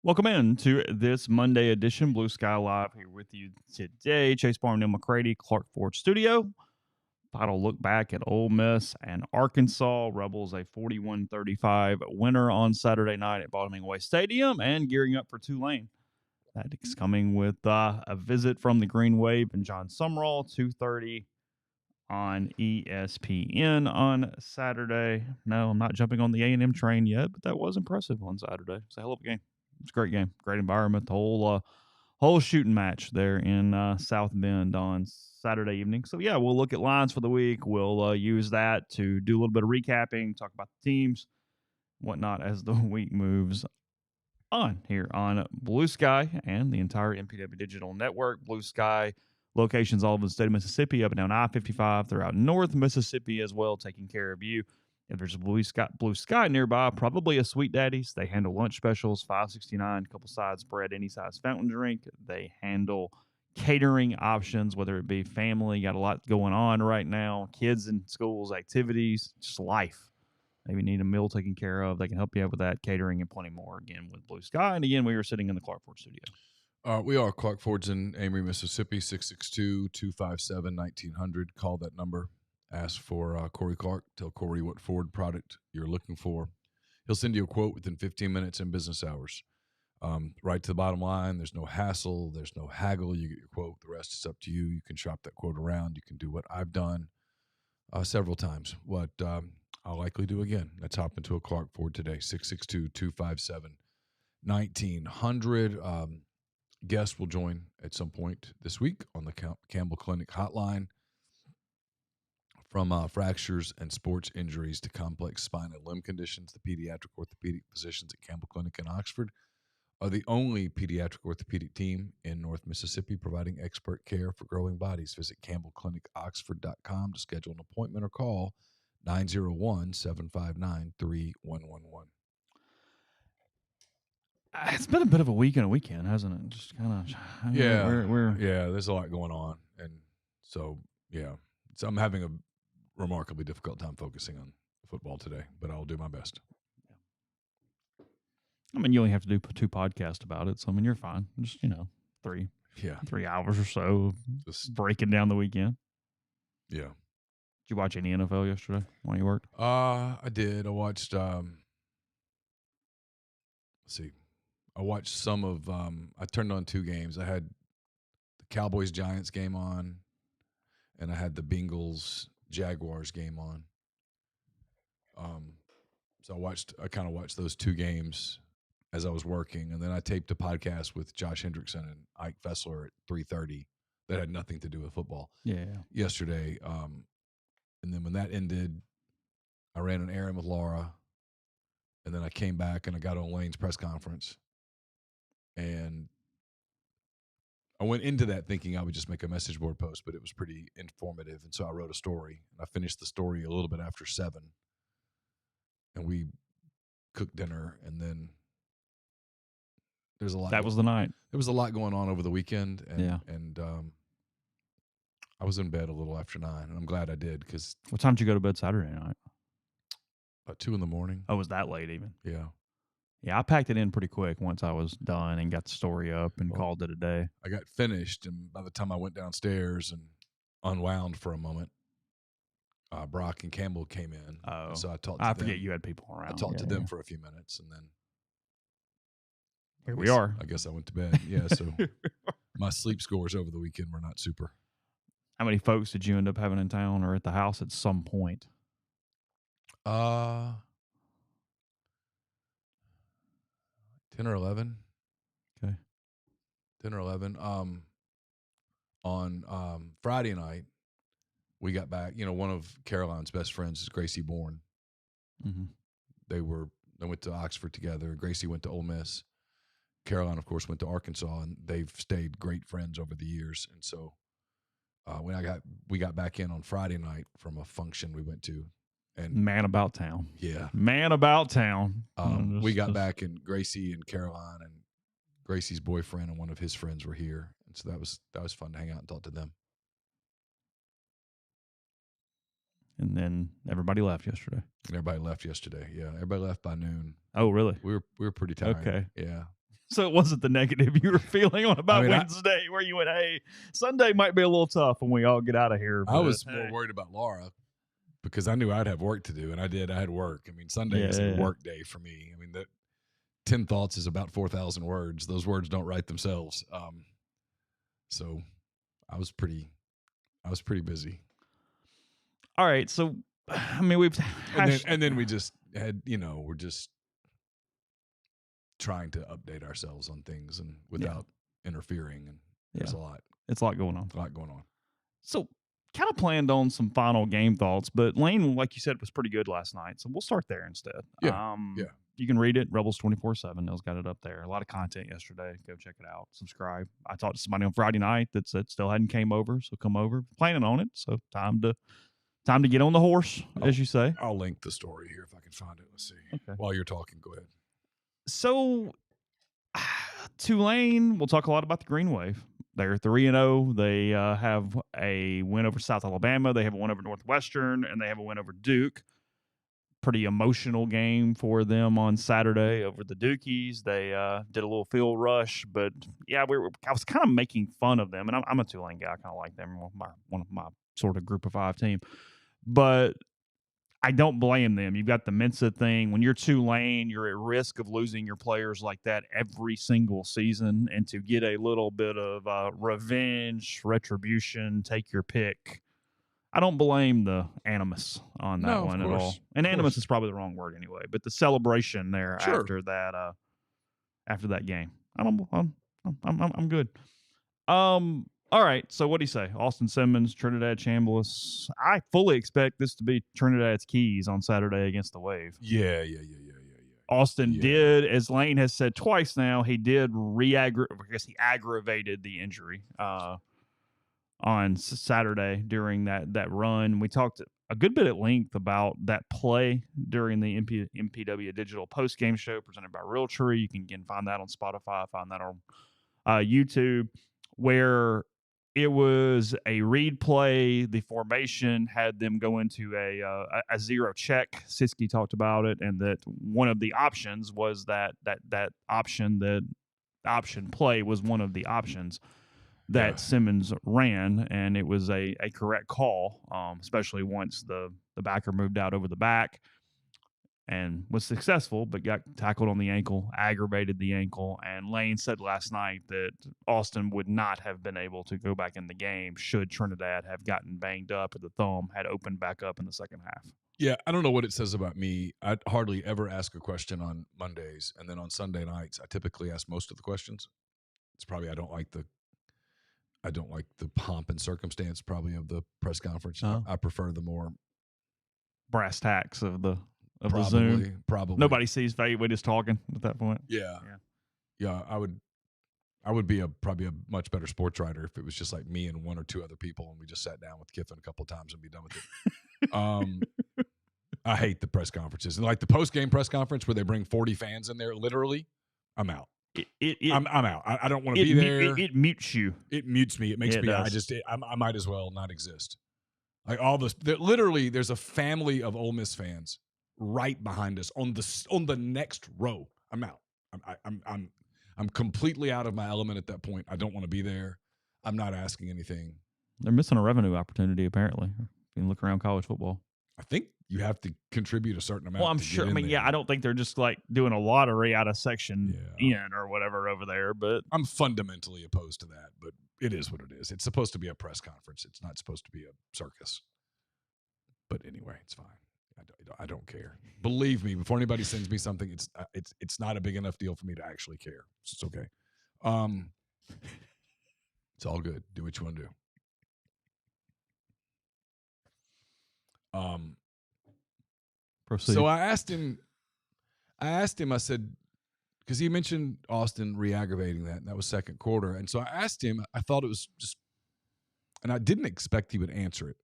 Welcome in to this Monday edition, Blue Sky Live, here with you today. Chase Parham, Neal, McCready, Clark Ford Studio. Final look back at Ole Miss and Arkansas. Rebels a 41-35 winner on Saturday night at Bottoming Stadium and gearing up for Tulane. That is coming with a visit from the Green Wave and John Sumrall, 2:30 on ESPN on Saturday. No, I'm not jumping on the A&M train yet, but that was impressive on Saturday. It's a hell of a game. It's a great game, great environment. The whole shooting match there in South Bend on Saturday evening. So yeah, we'll look at lines for the week. We'll use that to do a little bit of recapping, talk about the teams, whatnot as the week moves on here on Blue Sky and the entire MPW Digital Network. Blue Sky locations all over the state of Mississippi, up and down I-55 throughout North Mississippi as well, taking care of you. If there's a Blue Sky nearby, probably a Sweet Daddy's. They handle lunch specials, $5.69, a couple sides bread, any size fountain drink. They handle catering options, whether it be family, got a lot going on right now, kids in schools, activities, just life. Maybe need a meal taken care of. They can help you out with that, catering, and plenty more, again, with Blue Sky. And again, we are sitting in the Clark Ford studio. We are. Clark Ford's in Amory, Mississippi, 662-257-1900. Call that number. Ask for Corey Clark. Tell Corey what Ford product you're looking for. He'll send you a quote within 15 minutes in business hours. Right to the bottom line. There's no hassle. There's no haggle. You get your quote. The rest is up to you. You can shop that quote around. You can do what I've done several times. What I'll likely do again. Let's hop into a Clark Ford today, 662-257-1900. Guests will join at some point this week on the Campbell Clinic hotline. From fractures and sports injuries to complex spine and limb conditions, the pediatric orthopedic physicians at Campbell Clinic in Oxford are the only pediatric orthopedic team in North Mississippi providing expert care for growing bodies. Visit campbellclinicoxford.com to schedule an appointment or call 901-759-3111. It's been a bit of a week and a weekend, hasn't it? Just kind of, there's a lot going on. And so, so I'm having a remarkably difficult time focusing on football today, but I'll do my best. I mean, you only have to do 2 podcasts about it. So, I mean, you're fine. Just, 3 hours or so just breaking down the weekend. Yeah. Did you watch any NFL yesterday while you worked? I did. I watched, let's see. I watched some of, I turned on 2 games. I had the Cowboys-Giants game on, and I had the Bengals-Jaguars game on. So I kind of watched those 2 games as I was working, and then I taped a podcast with Josh Hendrickson and Ike Fessler at 3:30 that had nothing to do with football. Yesterday. And then when that ended, I ran an errand with Laura, and then I came back and I got on Lane's press conference. And I went into that thinking I would just make a message board post, but it was pretty informative. And so I wrote a story, and I finished the story a little bit after 7. And we cooked dinner, and then there's a lot. That was the night. There was a lot going on over the weekend. And I was in bed a little after 9, and I'm glad I did. Because what time did you go to bed Saturday night? About 2 a.m. Oh, it was that late even? Yeah. Yeah, I packed it in pretty quick once I was done and got the story up and called it a day. I got finished, and by the time I went downstairs and unwound for a moment, Brock and Campbell came in. Oh, so I talked to them. I forget you had people around. I talked to them for a few minutes, and then here we are. I guess I went to bed. Yeah, so my sleep scores over the weekend were not super. How many folks did you end up having in town or at the house at some point? 10 or 11. Okay. 10 or 11. On Friday night, we got back. One of Caroline's best friends is Gracie Bourne. Mm-hmm. They went to Oxford together. Gracie went to Ole Miss. Caroline, of course, went to Arkansas, and they've stayed great friends over the years. And so when we got back in on Friday night from a function we went to. And man about town. Yeah. Man about town. We got back, and Gracie and Caroline and Gracie's boyfriend and one of his friends were here. And so that was fun to hang out and talk to them. And then everybody left yesterday. Yeah. Everybody left by noon. Oh, really? We were pretty tired. Okay. Yeah. So it wasn't the negative you were feeling on about Wednesday where you went, hey, Sunday might be a little tough when we all get out of here. I was more worried about Laura because I knew I'd have work to do, and I did. I had work. I mean, Sunday is a work day for me. I mean, that 10 thoughts is about 4,000 words. Those words don't write themselves. So I was pretty busy. All right. So, I mean, and then we just had, we're just trying to update ourselves on things and without interfering. And there's a lot. It's a lot going on. A lot going on. So kind of planned on some final game thoughts, but Lane, like you said, was pretty good last night. So we'll start there instead. Yeah. You can read it, Rebels 24/7. Neal's got it up there. A lot of content yesterday. Go check it out. Subscribe. I talked to somebody on Friday night that said still hadn't came over, so come over. Planning on it. So time to get on the horse, as you say. I'll link the story here if I can find it. Let's see. Okay. While you're talking, go ahead. So Tulane, we'll talk a lot about the Green Wave. They're 3-0. They have a win over South Alabama. They have a win over Northwestern, and they have a win over Duke. Pretty emotional game for them on Saturday over the Dukies. They did a little field rush, but yeah, I was kind of making fun of them, and I'm a Tulane guy. I kind of like them, one of my sort of group of 5 team. But I don't blame them. You've got the Mensa thing. When you're Tulane, you're at risk of losing your players like that every single season. And to get a little bit of revenge, retribution, take your pick, I don't blame the animus on that one at all. And animus is probably the wrong word anyway. But the celebration there after that game, I'm good. All right, so what do you say? Austin Simmons, Trinidad Chambliss. I fully expect this to be Trinidad's keys on Saturday against the Wave. Yeah. Austin did, as Lane has said twice now, he did he aggravated the injury on Saturday during that run. We talked a good bit at length about that play during the MPW Digital post-game show presented by Realtree. You can again find that on Spotify, find that on YouTube, where it was a read play. The formation had them go into a zero check. Siski talked about it, and that one of the options was that option play was one of the options that Simmons ran, and it was a correct call, especially once the backer moved out over the back and was successful, but got tackled on the ankle, aggravated the ankle. And Lane said last night that Austin would not have been able to go back in the game should Trinidad have gotten banged up or the thumb had opened back up in the second half. Yeah, I don't know what it says about me. I hardly ever ask a question on Mondays, and then on Sunday nights, I typically ask most of the questions. It's probably I don't like the pomp and circumstance probably of the press conference. Oh. I prefer the more brass tacks of the Zoom. Probably nobody sees Faye. We're just talking at that point. Yeah. I would be probably a much better sports writer if it was just like me and 1 or 2 other people, and we just sat down with Kiffin a couple of times and be done with it. I hate the press conferences, and like the post game press conference where they bring 40 fans in there. Literally, I'm out. I'm out. I don't want to be there. It mutes you. It mutes me. It makes me. I might as well not exist. Like all this. Literally, there's a family of Ole Miss fans right behind us on the next row. I'm out. I'm completely out of my element at that point. I don't want to be there. I'm not asking anything. They're missing a revenue opportunity apparently. If you look around college football, I think you have to contribute a certain amount. Well, I'm sure. I mean, I don't think they're just like doing a lottery out of section in or whatever over there. But I'm fundamentally opposed to that. But it is what it is. It's supposed to be a press conference. It's not supposed to be a circus. But anyway, it's fine. I don't care. Believe me, before anybody sends me something, it's not a big enough deal for me to actually care. It's okay. It's all good. Do what you want to do. Proceed. So I asked him, I said, because he mentioned Austin re-aggravating that, and that was second quarter. And so I asked him, I thought it was just, and I didn't expect he would answer it.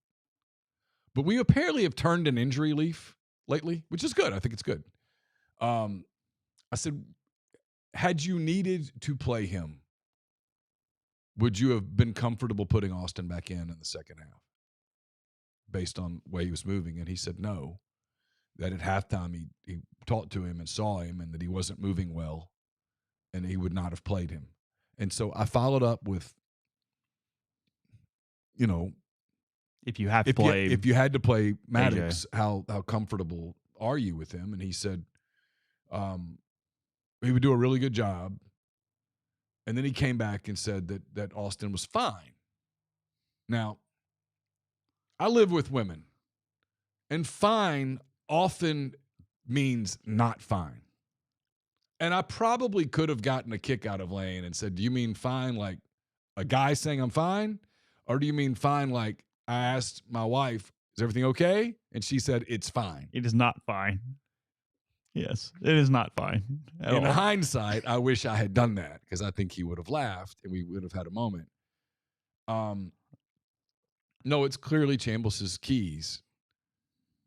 But we apparently have turned an injury leaf lately, which is good. I think it's good. I said, had you needed to play him, would you have been comfortable putting Austin back in the second half based on the way he was moving? And he said no, that at halftime he talked to him and saw him and that he wasn't moving well and he would not have played him. And so I followed up with, if you have to play, if you had to play Maddox, how comfortable are you with him? And he said, he would do a really good job. And then he came back and said that Austin was fine. Now, I live with women, and fine often means not fine. And I probably could have gotten a kick out of Lane and said, do you mean fine like a guy saying I'm fine? Or do you mean fine like I asked my wife, is everything okay? And she said, it's fine. It is not fine. Yes, it is not fine. In hindsight, I wish I had done that because I think he would have laughed and we would have had a moment. No, it's clearly Chambliss's keys.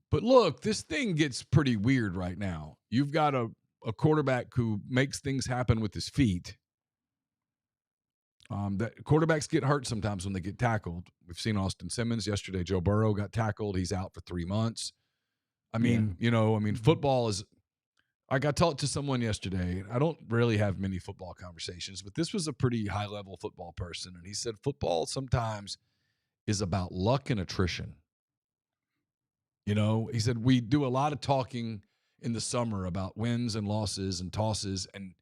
But look, this thing gets pretty weird right now. You've got a quarterback who makes things happen with his feet. That quarterbacks get hurt sometimes when they get tackled. We've seen Austin Simmons yesterday. Joe Burrow got tackled. He's out for 3 months. Football is. I got talked to someone yesterday. I don't really have many football conversations, but this was a pretty high-level football person, and he said football sometimes is about luck and attrition. He said we do a lot of talking in the summer about wins and losses and tosses, and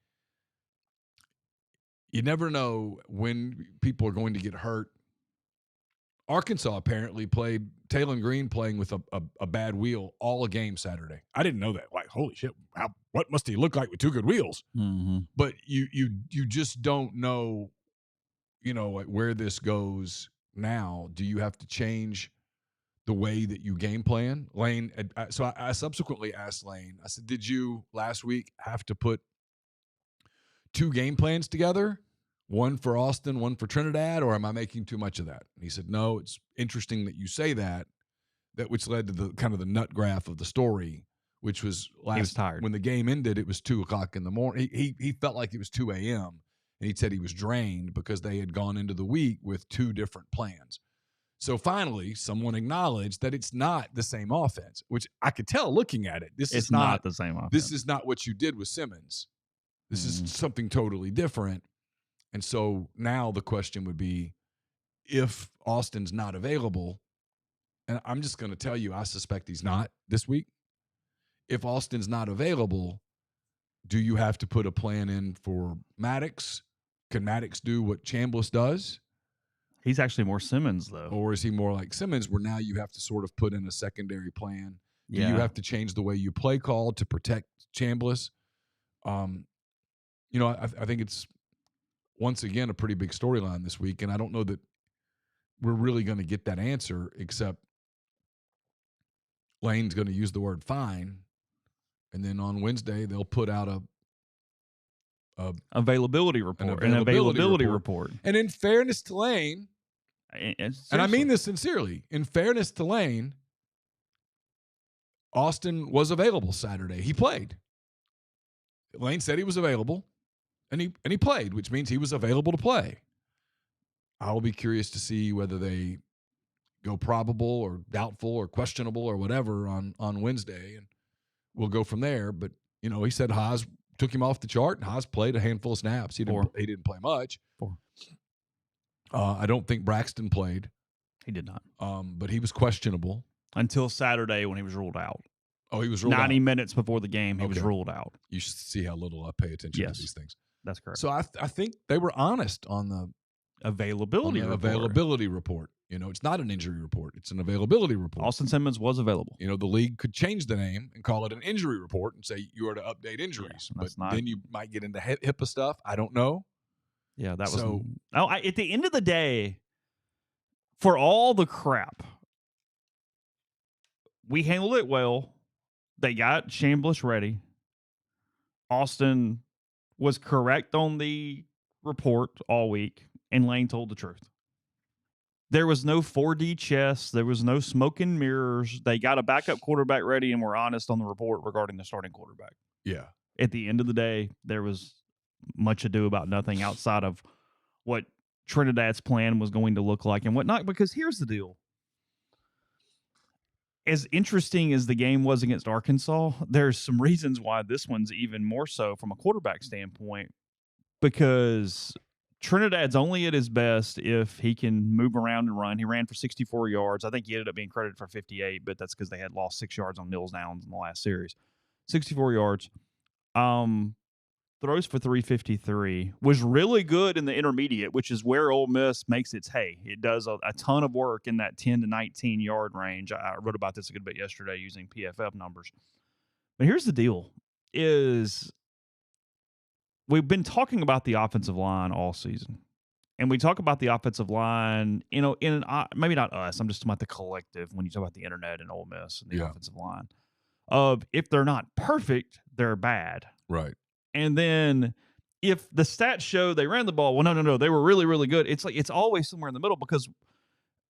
you never know when people are going to get hurt. Arkansas apparently played Talon Green playing with a bad wheel all a game Saturday. I didn't know that. Like, holy shit, what must he look like with 2 good wheels? Mm-hmm. But you just don't know, where this goes now. Do you have to change the way that you game plan? Lane, so I subsequently asked Lane, I said, did you last week have to put 2 game plans together? One for Austin, one for Trinidad, or am I making too much of that? And he said, no, it's interesting that you say that which led to the kind of the nut graph of the story, which was tired. When the game ended, it was 2:00 in the morning. He felt like it was 2 a.m. and he said he was drained because they had gone into the week with 2 different plans. So finally, someone acknowledged that it's not the same offense, which I could tell looking at it. It's not the same offense. This is not what you did with Simmons. This is something totally different. And so now the question would be, if Austin's not available, and I'm just going to tell you, I suspect he's not this week. If Austin's not available, do you have to put a plan in for Maddox? Can Maddox do what Chambliss does? He's actually more Simmons, though. Or is he more like Simmons, where now you have to sort of put in a secondary plan? Do you have to change the way you play call to protect Chambliss? I think it's, once again, a pretty big storyline this week, and I don't know that we're really going to get that answer, except Lane's going to use the word fine, and then on Wednesday they'll put out an availability report. And in fairness to Lane, and I mean this sincerely, in fairness to Lane, Austin was available Saturday. He played. Lane said he was available. And he played, which means he was available to play. I'll be curious to see whether they go probable or doubtful or questionable or whatever on Wednesday, and we'll go from there. But he said Haas took him off the chart, and Haas played a handful of snaps. He didn't play much. 4. I don't think Braxton played. He did not. But he was questionable until Saturday when he was ruled out. Oh, he was ruled 90 out. minutes before the game. He was ruled out. You should see how little I pay attention to these things. That's correct. So I think they were honest on the availability report. It's not an injury report. It's an availability report. Austin Simmons was available. The league could change the name and call it an injury report and say you are to update injuries. But then you might get into HIPAA stuff. I don't know. Yeah, that was so. At the end of the day, for all the crap, we handled it well. They got Chambliss ready. Austin was correct on the report all week, and Lane told the truth. There was no 4D chess. There was no smoke and mirrors. They got a backup quarterback ready and were honest on the report regarding the starting quarterback. Yeah. At the end of the day, there was much ado about nothing outside of what Trinidad's plan was going to look like and whatnot, because here's the deal. As interesting as the game was against Arkansas, there's some reasons why this one's even more so from a quarterback standpoint. because Trinidad's only at his best if he can move around and run. He ran for 64 yards. I think he ended up being credited for 58, but that's because they had lost 6 yards on Neal's downs in the last series. 64 yards. Throws for 353. Was really good in the intermediate, which is where Ole Miss makes its hay. It does a ton of work in that 10 to 19 yard range. I wrote about this a good bit yesterday using PFF numbers. But here's the deal: is we've been talking about the offensive line all season. And we talk about the offensive line, maybe not us. I'm just talking about the collective when you talk about the internet and Ole Miss and the offensive line. Of if they're not perfect, they're bad. Right. And then if the stats show they ran the ball, well, no, they were really, really good. It's like it's always somewhere in the middle because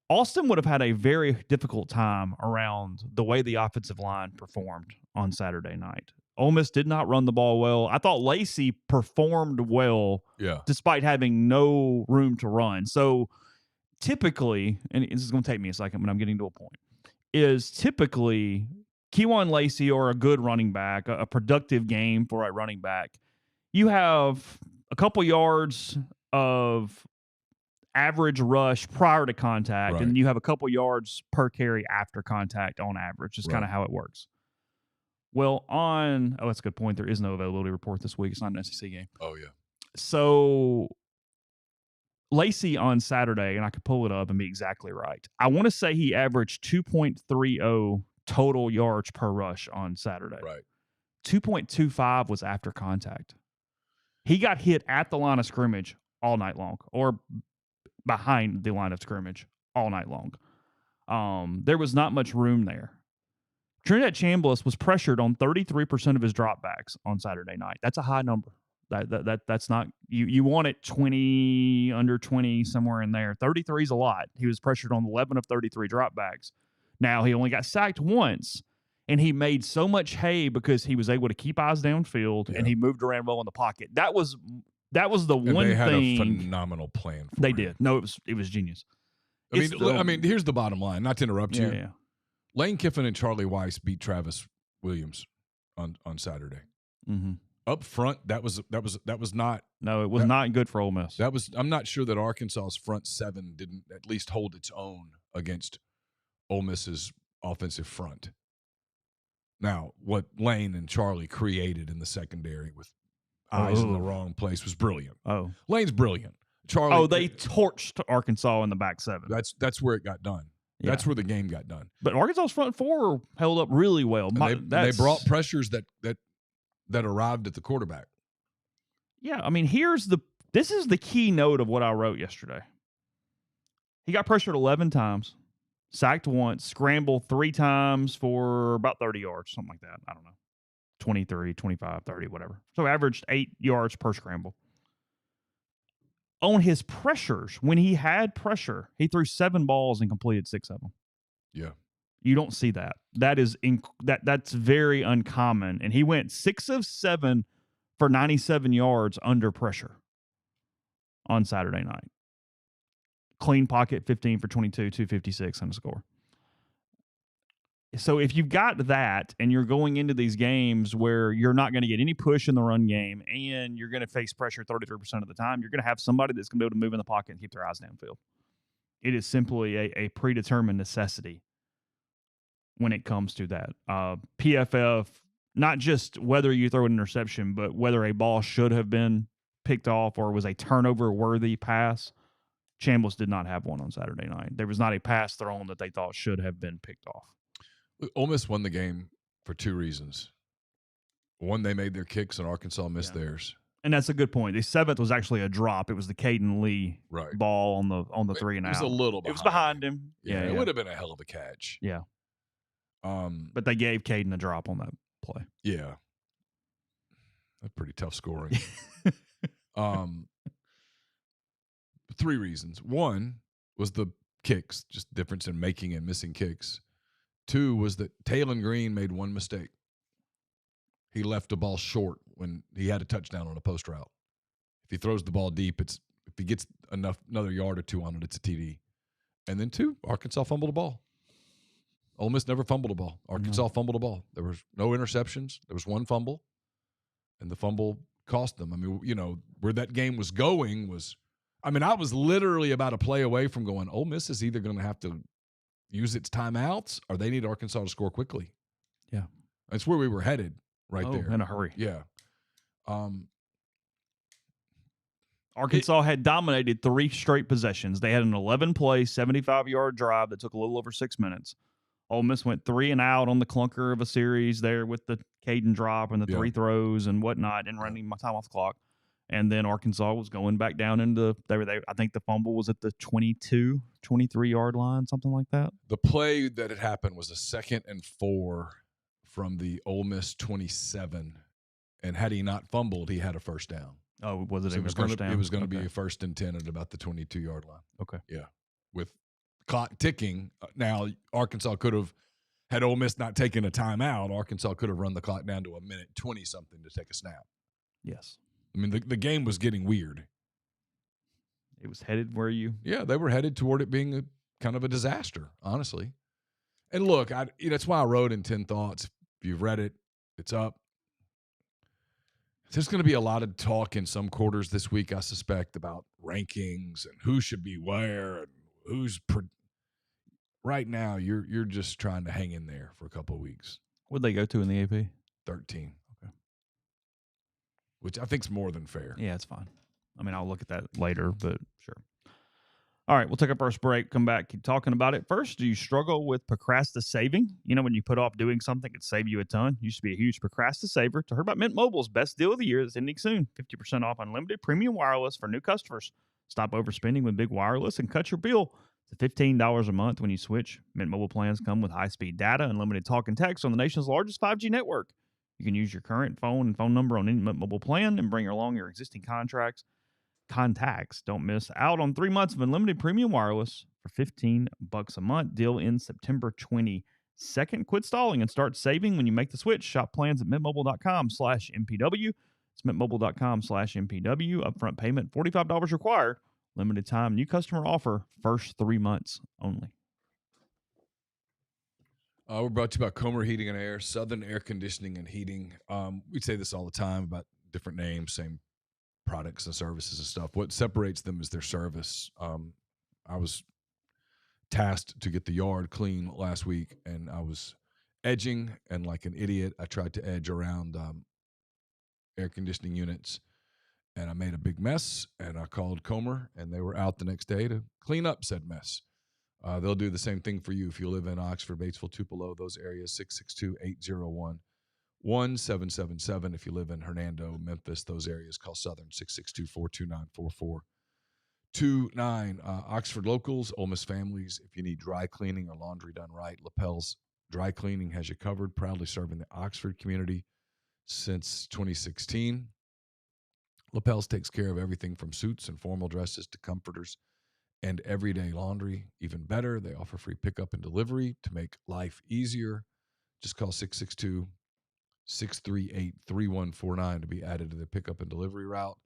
Austin would have had a very difficult time around the way the offensive line performed on Saturday night. Ole Miss did not run the ball well. I thought Lacey performed well despite having no room to run. So typically, and this is going to take me a second, but I'm getting to a point, is typically Kewan Lacey or a good running back, a productive game for a running back, you have a couple yards of average rush prior to contact, and you have a couple yards per carry after contact on average. Is kind of how it works. Well, that's a good point. There is no availability report this week. It's not an SEC game. Oh, yeah. So Lacey on Saturday, and I could pull it up and be exactly right. I want to say he averaged 2.30 total yards per rush on Saturday. Right. 2.25 was after contact. He got hit at the line of scrimmage all night long, or behind the line of scrimmage all night long. There was not much room there. Trinidad Chambliss was pressured on 33% of his dropbacks on Saturday night. That's a high number. That's not you want it 20, under 20, somewhere in there. 33 is a lot. He was pressured on 11 of 33 dropbacks. Now he only got sacked once, and he made so much hay because he was able to keep eyes downfield and he moved around well in the pocket. That was the one thing. They had a phenomenal plan for They him. did. No, it was genius. I mean, here's the bottom line. Not to interrupt you. Yeah. Lane Kiffin and Charlie Weiss beat Travis Williams on Saturday. Mm-hmm. Up front, that was not. No, it was not good for Ole Miss. I'm not sure that Arkansas's front seven didn't at least hold its own against Ole Miss's offensive front. Now, what Lane and Charlie created in the secondary with eyes in the wrong place was brilliant. Oh, Lane's brilliant. Charlie. They torched Arkansas in the back seven. That's where it got done. Yeah. That's where the game got done. But Arkansas's front four held up really well. They brought pressures that arrived at the quarterback. Yeah, I mean, this is the key note of what I wrote yesterday. He got pressured 11 times, sacked once, scrambled 3 times for about 30 yards, something like that. I don't know. 23, 25, 30, whatever. So averaged 8 yards per scramble. On his pressures, when he had pressure, he threw 7 balls and completed 6 of them. Yeah. You don't see that. That's very uncommon. And he went 6 of 7 for 97 yards under pressure on Saturday night. Clean pocket, 15 for 22, 256 on the score. So if you've got that and you're going into these games where you're not going to get any push in the run game and you're going to face pressure 33% of the time, you're going to have somebody that's going to be able to move in the pocket and keep their eyes downfield. It is simply a predetermined necessity when it comes to that. PFF, not just whether you throw an interception, but whether a ball should have been picked off or was a turnover-worthy pass. Chambliss did not have one on Saturday night. There was not a pass thrown that they thought should have been picked off. Ole Miss won the game for 2 reasons. One, they made their kicks and Arkansas missed theirs. And that's a good point. The 7th was actually a drop. It was the Caden Lee ball on the 3 and out. It was a little behind. It was behind him. Yeah, it would have been a hell of a catch. Yeah. But they gave Caden a drop on that play. Yeah. That's pretty tough scoring. 3 reasons. One was the kicks, just difference in making and missing kicks. 2 was that Taylon Green made one mistake. He left the ball short when he had a touchdown on a post route. If he throws the ball deep, if he gets another yard or 2 on it, it's a TD. And then 2, Arkansas fumbled the ball. Ole Miss never fumbled a ball. Arkansas fumbled a ball. There was no interceptions. There was 1 fumble, and the fumble cost them. I mean, where that game was going was, I was literally about a play away from going, Ole Miss is either going to have to use its timeouts or they need Arkansas to score quickly. Yeah. That's where we were headed there. In a hurry. Yeah. Arkansas had dominated 3 straight possessions. They had an 11-play, 75-yard drive that took a little over 6 minutes. Ole Miss went 3 and out on the clunker of a series there with the Caden drop and the 3 throws and whatnot, and running my time off the clock. And then Arkansas was going back down into I think the fumble was at the 22, 23-yard line, something like that. The play that had happened was a 2nd and 4 from the Ole Miss 27, and had he not fumbled, he had a first down. Oh, was it a first down? It was going to be a 1st and 10 at about the 22-yard line. Okay. Yeah. With clock ticking. Now, Arkansas could have, had Ole Miss not taken a timeout, Arkansas could have run the clock down to a minute 20-something to take a snap. Yes. I mean, the game was getting weird. It was headed where you... Yeah, they were headed toward it being kind of a disaster, honestly. And look, that's why I wrote in 10 Thoughts. If you've read it, it's up. There's going to be a lot of talk in some quarters this week, I suspect, about rankings and who should be where and who's right now. You're just trying to hang in there for a couple of weeks. What'd they go to in the AP? 13. Okay. Which I think is more than fair. Yeah, it's fine. I'll look at that later, but sure. All right, we'll take our first break, come back, keep talking about it. First, do you struggle with procrastinating? When you put off doing something, it saves you a ton. Used to be a huge procrastinator. To hear about Mint Mobile's best deal of the year that's ending soon. 50% off unlimited premium wireless for new customers. Stop overspending with big wireless and cut your bill to $15 a month when you switch. Mint Mobile plans come with high-speed data, unlimited talk and text on the nation's largest 5G network. You can use your current phone and phone number on any Mint Mobile plan and bring along your existing contacts. Don't miss out on 3 months of unlimited premium wireless for $15 a month. Deal ends September 22nd. Quit stalling and start saving when you make the switch. Shop plans at mintmobile.com/MPW. It's mintmobile.com/MPW. Upfront payment, $45 required. Limited time new customer offer, first 3 months only. We're brought to you by Comer Heating and Air, Southern Air Conditioning and Heating. We say this all the time about different names, same products and services and stuff. What separates them is their service. I was tasked to get the yard clean last week, and I was edging, and like an idiot, I tried to edge around air conditioning units, and I made a big mess, and I called Comer, and they were out the next day to clean up said mess. They'll do the same thing for you if you live in Oxford, Batesville, Tupelo, those areas, 662-801-1777. If you live in Hernando, Memphis, those areas, call Southern, 662-429-4429. Oxford locals, Ole Miss families, if you need dry cleaning or laundry done right, Lapel's Dry Cleaning has you covered, proudly serving the Oxford community since 2016. Lapel's takes care of everything from suits and formal dresses to comforters and everyday laundry. Even better, they offer free pickup and delivery to make life easier. Just call 662-638-3149 to be added to the pickup and delivery route.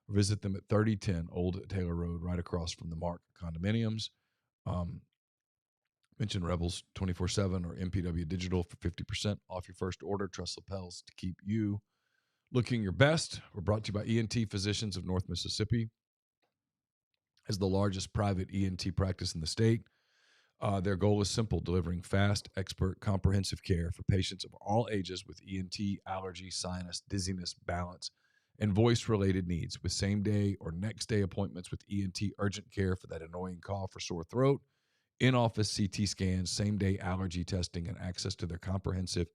Or visit them at 3010 Old Taylor Road, right across from the Mark Condominiums. Mention Rebels 24/7 or MPW Digital for 50% off your first order. Trust Lapels to keep you looking your best. We're brought to you by ENT Physicians of North Mississippi. As the largest private ENT practice in the state, their goal is simple: delivering fast, expert, comprehensive care for patients of all ages with ENT, allergy, sinus, dizziness, balance, and voice-related needs, with same-day or next-day appointments with ENT urgent care for that annoying cough or sore throat, in-office CT scans, same-day allergy testing, and access to their comprehensive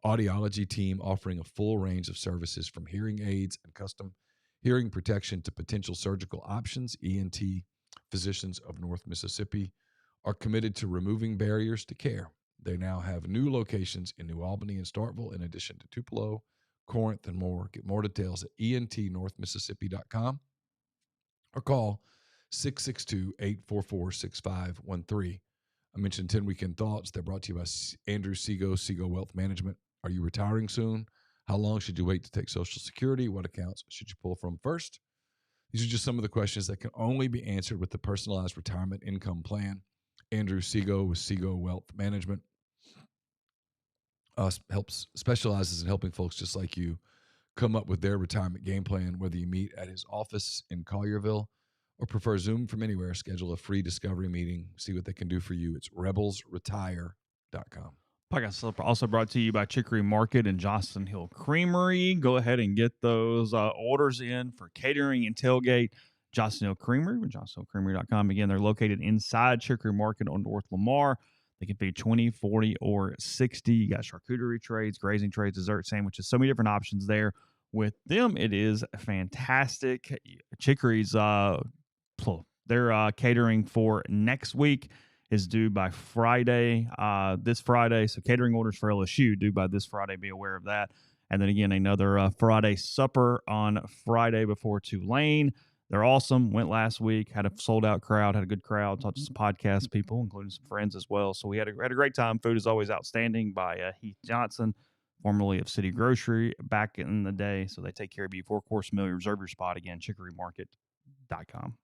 audiology team offering a full range of services from hearing aids and custom hearing protection to potential surgical options. ENT Physicians of North Mississippi are committed to removing barriers to care. They now have new locations in New Albany and Starkville, in addition to Tupelo, Corinth, and more. Get more details at entnorthmississippi.com or call 662-844-6513. I mentioned 10 Weekend Thoughts. They're brought to you by Andrew Sego Wealth Management. Are you retiring soon? How long should you wait to take Social Security? What accounts should you pull from first? These are just some of the questions that can only be answered with the personalized retirement income plan. Andrew Sego with Sego Wealth Management specializes in helping folks just like you come up with their retirement game plan, whether you meet at his office in Collierville or prefer Zoom from anywhere. Schedule a free discovery meeting. See what they can do for you. It's rebelsretire.com. Podcast also brought to you by Chicory Market and Johnston Hill Creamery. Go ahead and get those orders in for catering and tailgate. Johnston Hill Creamery with johnstonhillcreamery.com. Again, they're located inside Chicory Market on North Lamar. They can feed 20, 40, or 60. You got charcuterie trays, grazing trays, dessert sandwiches, so many different options there. With them, it is fantastic. Chicory's, their catering for next week is due by Friday, this Friday. So catering orders for LSU due by this Friday. Be aware of that. And then again, another Friday supper on Friday before Tulane. They're awesome. Went last week, had a sold-out crowd, had a good crowd, talked to some podcast people, including some friends as well. So we had a great time. Food is always outstanding by Heath Johnson, formerly of City Grocery, back in the day. So they take care of you. 4-course meal. Reserve your spot again, chicorymarket.com.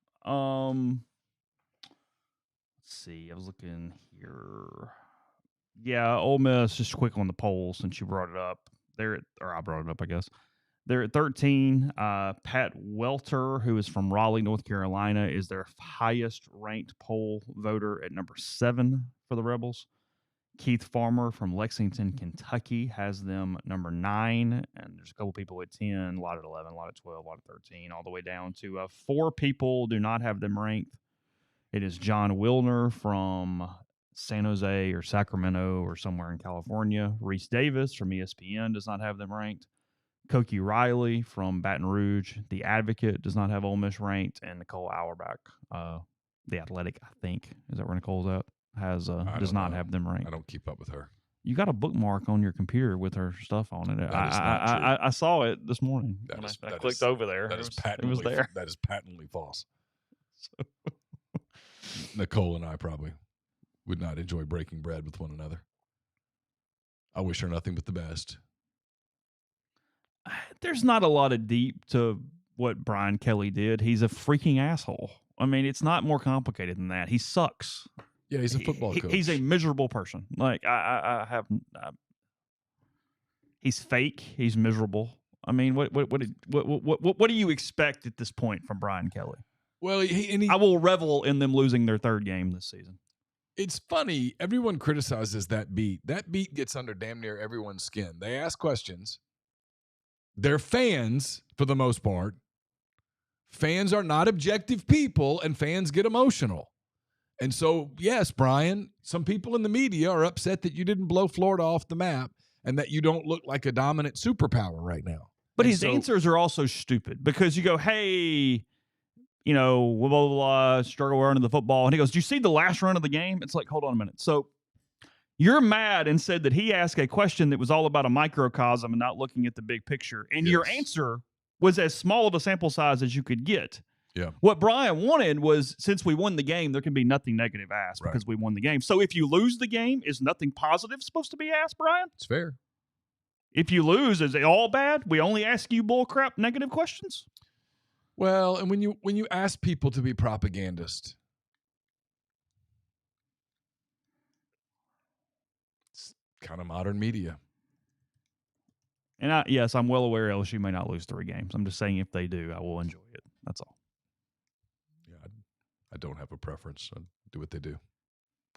Let's see. I was looking here. Yeah, Ole Miss, just quick on the polls since you brought it up. I brought it up, I guess. They're at 13. Pat Welter, who is from Raleigh, North Carolina, is their highest-ranked poll voter at number 7 for the Rebels. Keith Farmer from Lexington, Kentucky, has them number 9. And there's a couple people at 10, a lot at 11, a lot at 12, a lot at 13, all the way down to 4 people do not have them ranked. It is John Wilner from San Jose or Sacramento or somewhere in California. Reese Davis from ESPN does not have them ranked. Koki Riley from Baton Rouge, The Advocate, does not have Ole Miss ranked. And Nicole Auerbach, The Athletic, I think, is that where Nicole's at? Does not have them ranked. I don't keep up with her. You got a bookmark on your computer with her stuff on it. That is not true. I saw it this morning. I clicked over there. That it was there. That is patently false. Nicole and I probably would not enjoy breaking bread with one another. I wish her nothing but the best. There's not a lot of deep to what Brian Kelly did. He's a freaking asshole. I mean, it's not more complicated than that. He sucks. Yeah, he's a football coach. He's a miserable person. Like he's fake. He's miserable. I mean, what do you expect at this point from Brian Kelly? Well, I will revel in them losing their 3rd game this season. It's funny. Everyone criticizes that beat. That beat gets under damn near everyone's skin. They ask questions. They're fans, for the most part. Fans are not objective people, and fans get emotional. And so, yes, Brian, some people in the media are upset that you didn't blow Florida off the map and that you don't look like a dominant superpower right now. But his answers are also stupid because you go, hey, you know, blah, blah, blah, struggle running the football. And he goes, do you see the last run of the game? It's like, hold on a minute. So you're mad and said that he asked a question that was all about a microcosm and not looking at the big picture. And your answer was as small of a sample size as you could get. Yeah. What Brian wanted was, since we won the game, there can be nothing negative asked because we won the game. So if you lose the game, is nothing positive supposed to be asked, Brian? It's fair. If you lose, is it all bad? We only ask you bullcrap negative questions? Well, and when you ask people to be propagandists, it's kind of modern media. And I'm well aware LSU may not lose 3 games. I'm just saying if they do, I will enjoy it. That's all. Yeah, I don't have a preference. I do what they do.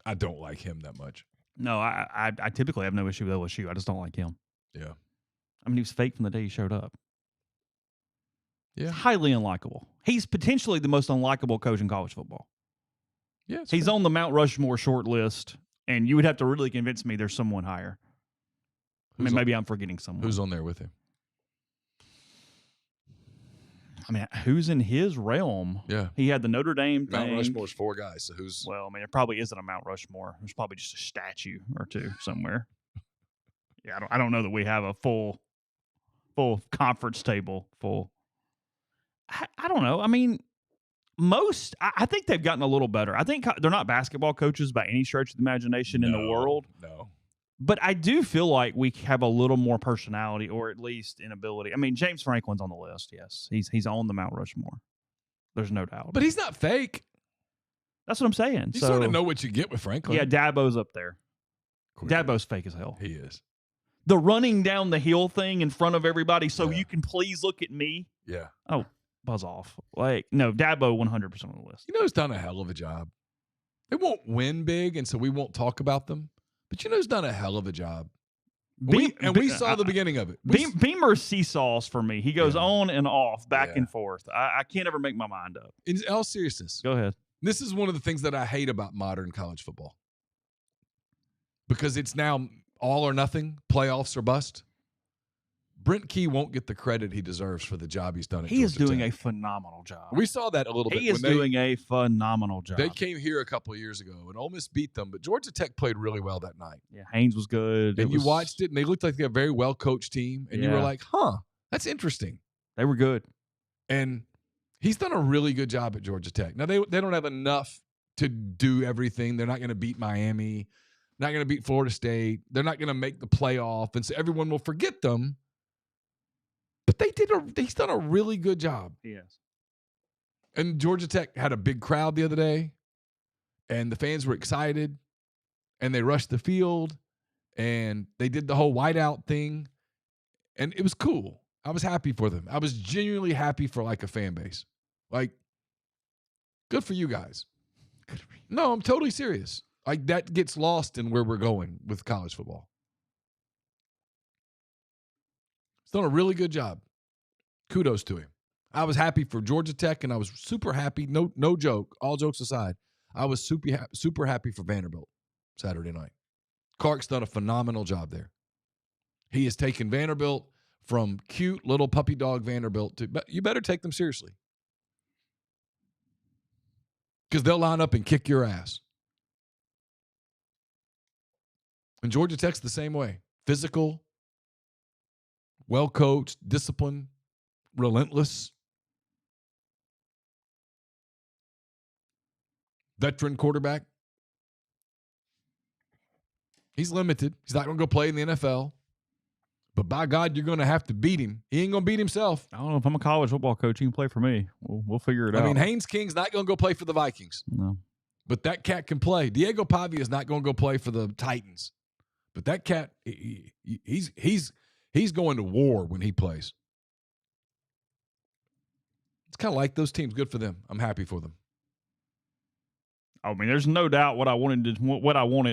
I don't like him that much. No, I typically have no issue with LSU. I just don't like him. Yeah. I mean, he was fake from the day he showed up. Yeah. Highly unlikable. He's potentially the most unlikable coach in college football. Yeah. He's on the Mount Rushmore short list, and you would have to really convince me there's someone higher. Maybe I'm forgetting someone. Who's on there with him? I mean, who's in his realm? Yeah. He had the Notre Dame thing. Mount Rushmore's 4 guys, so who's... Well, I mean, there probably isn't a Mount Rushmore. There's probably just a statue or 2 somewhere. Yeah, I don't know that we have a full conference table full. I don't know. I mean, I think they've gotten a little better. I think they're not basketball coaches by any stretch of the imagination in the world. No. But I do feel like we have a little more personality, or at least an ability. I mean, James Franklin's on the list. Yes, he's on the Mount Rushmore. There's no doubt. But he's not fake. That's what I'm saying. You sort of know what you get with Franklin. Yeah, Dabo's up there. Dabo's fake as hell. He is. the running down the hill thing in front of everybody so you can please look at me. Yeah. Oh, buzz off. Like, no, Dabo 100% on the list. You know who's done a hell of a job? They won't win big, and so we won't talk about them. But you know who's done a hell of a job? We saw the beginning of it. Beamer seesaws for me. He goes on and off, back and forth. I can't ever make my mind up. In all seriousness. Go ahead. This is one of the things that I hate about modern college football. Because it's now all or nothing, playoffs or bust. Brent Key won't get the credit he deserves for the job he's done at Georgia He is doing Tech. a phenomenal job. We saw that a little bit. He is doing a phenomenal job. They came here a couple of years ago, and Ole Miss beat them, but Georgia Tech played really well that night. Yeah, Haynes was good. And you watched it, and they looked like a very well-coached team, and you were like, that's interesting. They were good. And he's done a really good job at Georgia Tech. Now, they don't have enough to do everything. They're not going to beat Miami, not going to beat Florida State. They're not going to make the playoff, and so everyone will forget them. But he's done a really good job. Yes. And Georgia Tech had a big crowd the other day, and the fans were excited, and they rushed the field, and they did the whole whiteout thing, and it was cool. I was happy for them. I was genuinely happy for like a fan base. Like, good for you guys. No, I'm totally serious. Like, that gets lost in where we're going with college football. He's done a really good job. Kudos to him. I was happy for Georgia Tech, and I was super happy. No joke. All jokes aside, I was super happy for Vanderbilt Saturday night. Clark's done a phenomenal job there. He has taken Vanderbilt from cute little puppy dog Vanderbilt to, but you better take them seriously. Because they'll line up and kick your ass. And Georgia Tech's the same way. Physical, well-coached, disciplined, relentless. Veteran quarterback. He's limited. He's not going to go play in the NFL. But by God, you're going to have to beat him. He ain't going to beat himself. I don't know if I'm a college football coach. He can play for me. We'll figure it out. I mean, Haynes King's not going to go play for the Vikings. No. But that cat can play. Diego Pavia is not going to go play for the Titans. But that cat, he's going to war when he plays. It's kind of like those teams. Good for them. I'm happy for them. I mean, there's no doubt what I wanted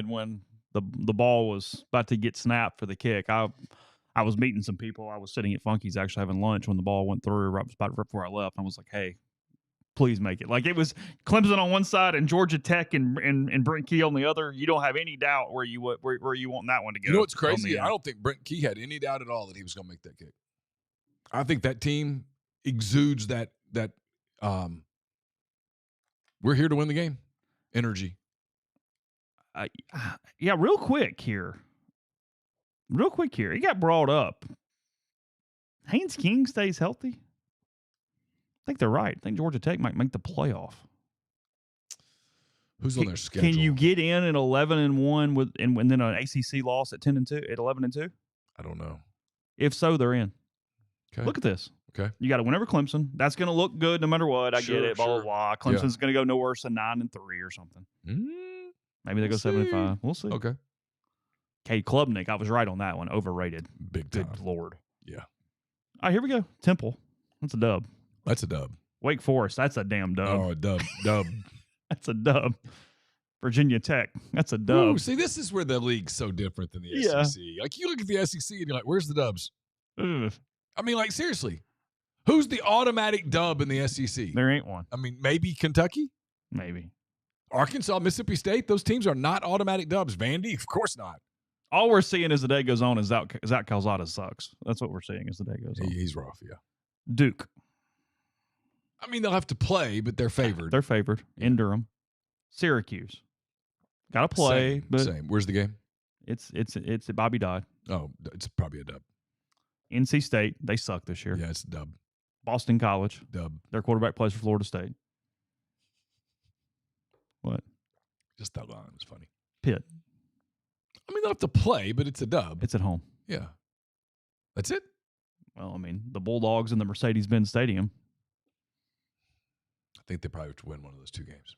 when the ball was about to get snapped for the kick. I was meeting some people. I was sitting at Funky's actually having lunch when the ball went through right before I left. I was like, hey, please make it. Like, it was Clemson on one side and Georgia Tech and Brent Key on the other. You don't have any doubt where you want that one to go. You know what's crazy? I don't think Brent Key had any doubt at all that he was going to make that kick. I think that team exudes that we're here to win the game energy. Yeah, real quick here. He got brought up. Haynes King stays healthy. I think they're right. I think Georgia Tech might make the playoff. Who's on their schedule? Can you get in at 11-1 with and then an ACC loss at 10-2 at 11-2? I don't know. If so, they're in. Okay. Look at this. Okay. You got to win over Clemson. That's going to look good no matter what. I get it. Blah, blah, blah. Clemson's going to go no worse than 9-3 or something. Maybe they go 7-5. We'll see. Okay. Cade Klubnik, I was right on that one. Overrated. Big time. Good Lord. Yeah. All right, here we go. Temple. That's a dub. That's a dub. Wake Forest. That's a damn dub. Oh, a dub. That's a dub. Virginia Tech. That's a dub. Ooh, see, this is where the league's so different than the SEC. Like, you look at the SEC and you're like, where's the dubs? Ugh. I mean, like, seriously. Who's the automatic dub in the SEC? There ain't one. I mean, maybe Kentucky? Maybe. Arkansas, Mississippi State, those teams are not automatic dubs. Vandy, of course not. All we're seeing as the day goes on is Zach Calzada sucks. That's what we're seeing as the day goes on. He's rough, yeah. Duke. I mean, they'll have to play, but they're favored. They're favored in Durham. Syracuse. Got to play, Same. Where's the game? It's at Bobby Dodd. Oh, it's probably a dub. NC State, they suck this year. Yeah, it's a dub. Boston College. Dub. Their quarterback plays for Florida State. What? Just that line was funny. Pitt. I mean, they'll have to play, but it's a dub. It's at home. Yeah. That's it? Well, I mean, the Bulldogs in the Mercedes-Benz Stadium. I think they probably have to win one of those two games.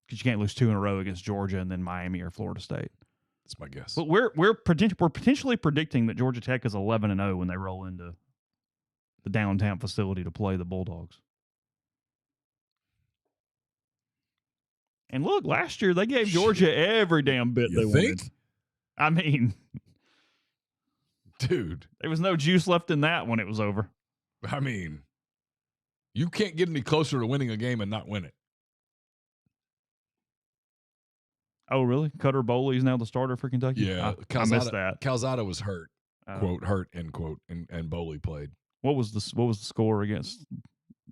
Because you can't lose 2 in a row against Georgia and then Miami or Florida State. That's my guess. But we're potentially predicting that Georgia Tech is 11-0 when they roll into the downtown facility to play the Bulldogs. And look, last year they gave Georgia every damn bit they wanted. I mean, dude, there was no juice left in that when it was over. I mean, you can't get any closer to winning a game and not win it. Oh, really? Cutter Boley's now the starter for Kentucky? Yeah. I missed that. Calzada was hurt, quote, hurt, end quote, and Boley played. What was the score against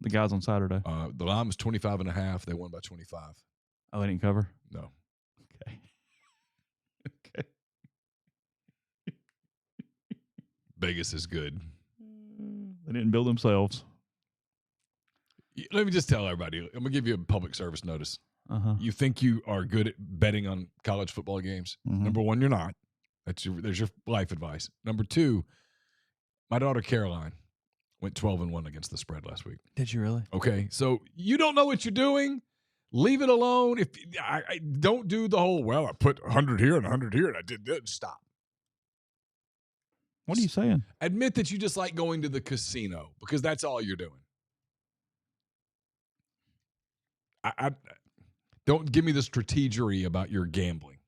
the guys on Saturday? The line was 25.5. They won by 25. Oh, they didn't cover? No. Okay. Okay. Vegas is good. They didn't build themselves. Let me just tell everybody. I'm going to give you a public service notice. Uh-huh. You think you are good at betting on college football games? Mm-hmm. Number one, you're not. There's your life advice. Number two, my daughter Caroline went 12-1 against the spread last week. Did you really? Okay, so you don't know what you're doing. Leave it alone. If I don't do the whole, well, I put 100 here and 100 here and I did this. Stop. What are you saying? Admit that you just like going to the casino because that's all you're doing. I don't give me the strategery about your gambling.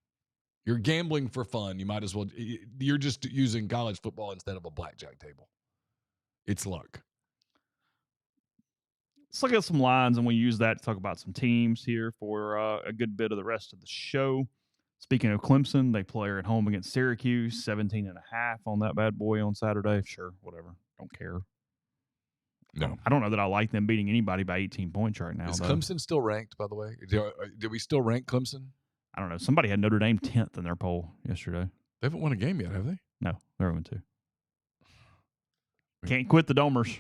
You're gambling for fun. You might as well. You're just using college football instead of a blackjack table. It's luck. Let's look at some lines, and we use that to talk about some teams here for a good bit of the rest of the show. Speaking of Clemson, they play at home against Syracuse, 17.5 on that bad boy on Saturday. Sure, whatever. Don't care. No. I don't know that I like them beating anybody by 18 points right now. Is Clemson still ranked, by the way? Did we still rank Clemson? I don't know. Somebody had Notre Dame 10th in their poll yesterday. They haven't won a game yet, have they? No, they're 0-2. Can't quit the Domers.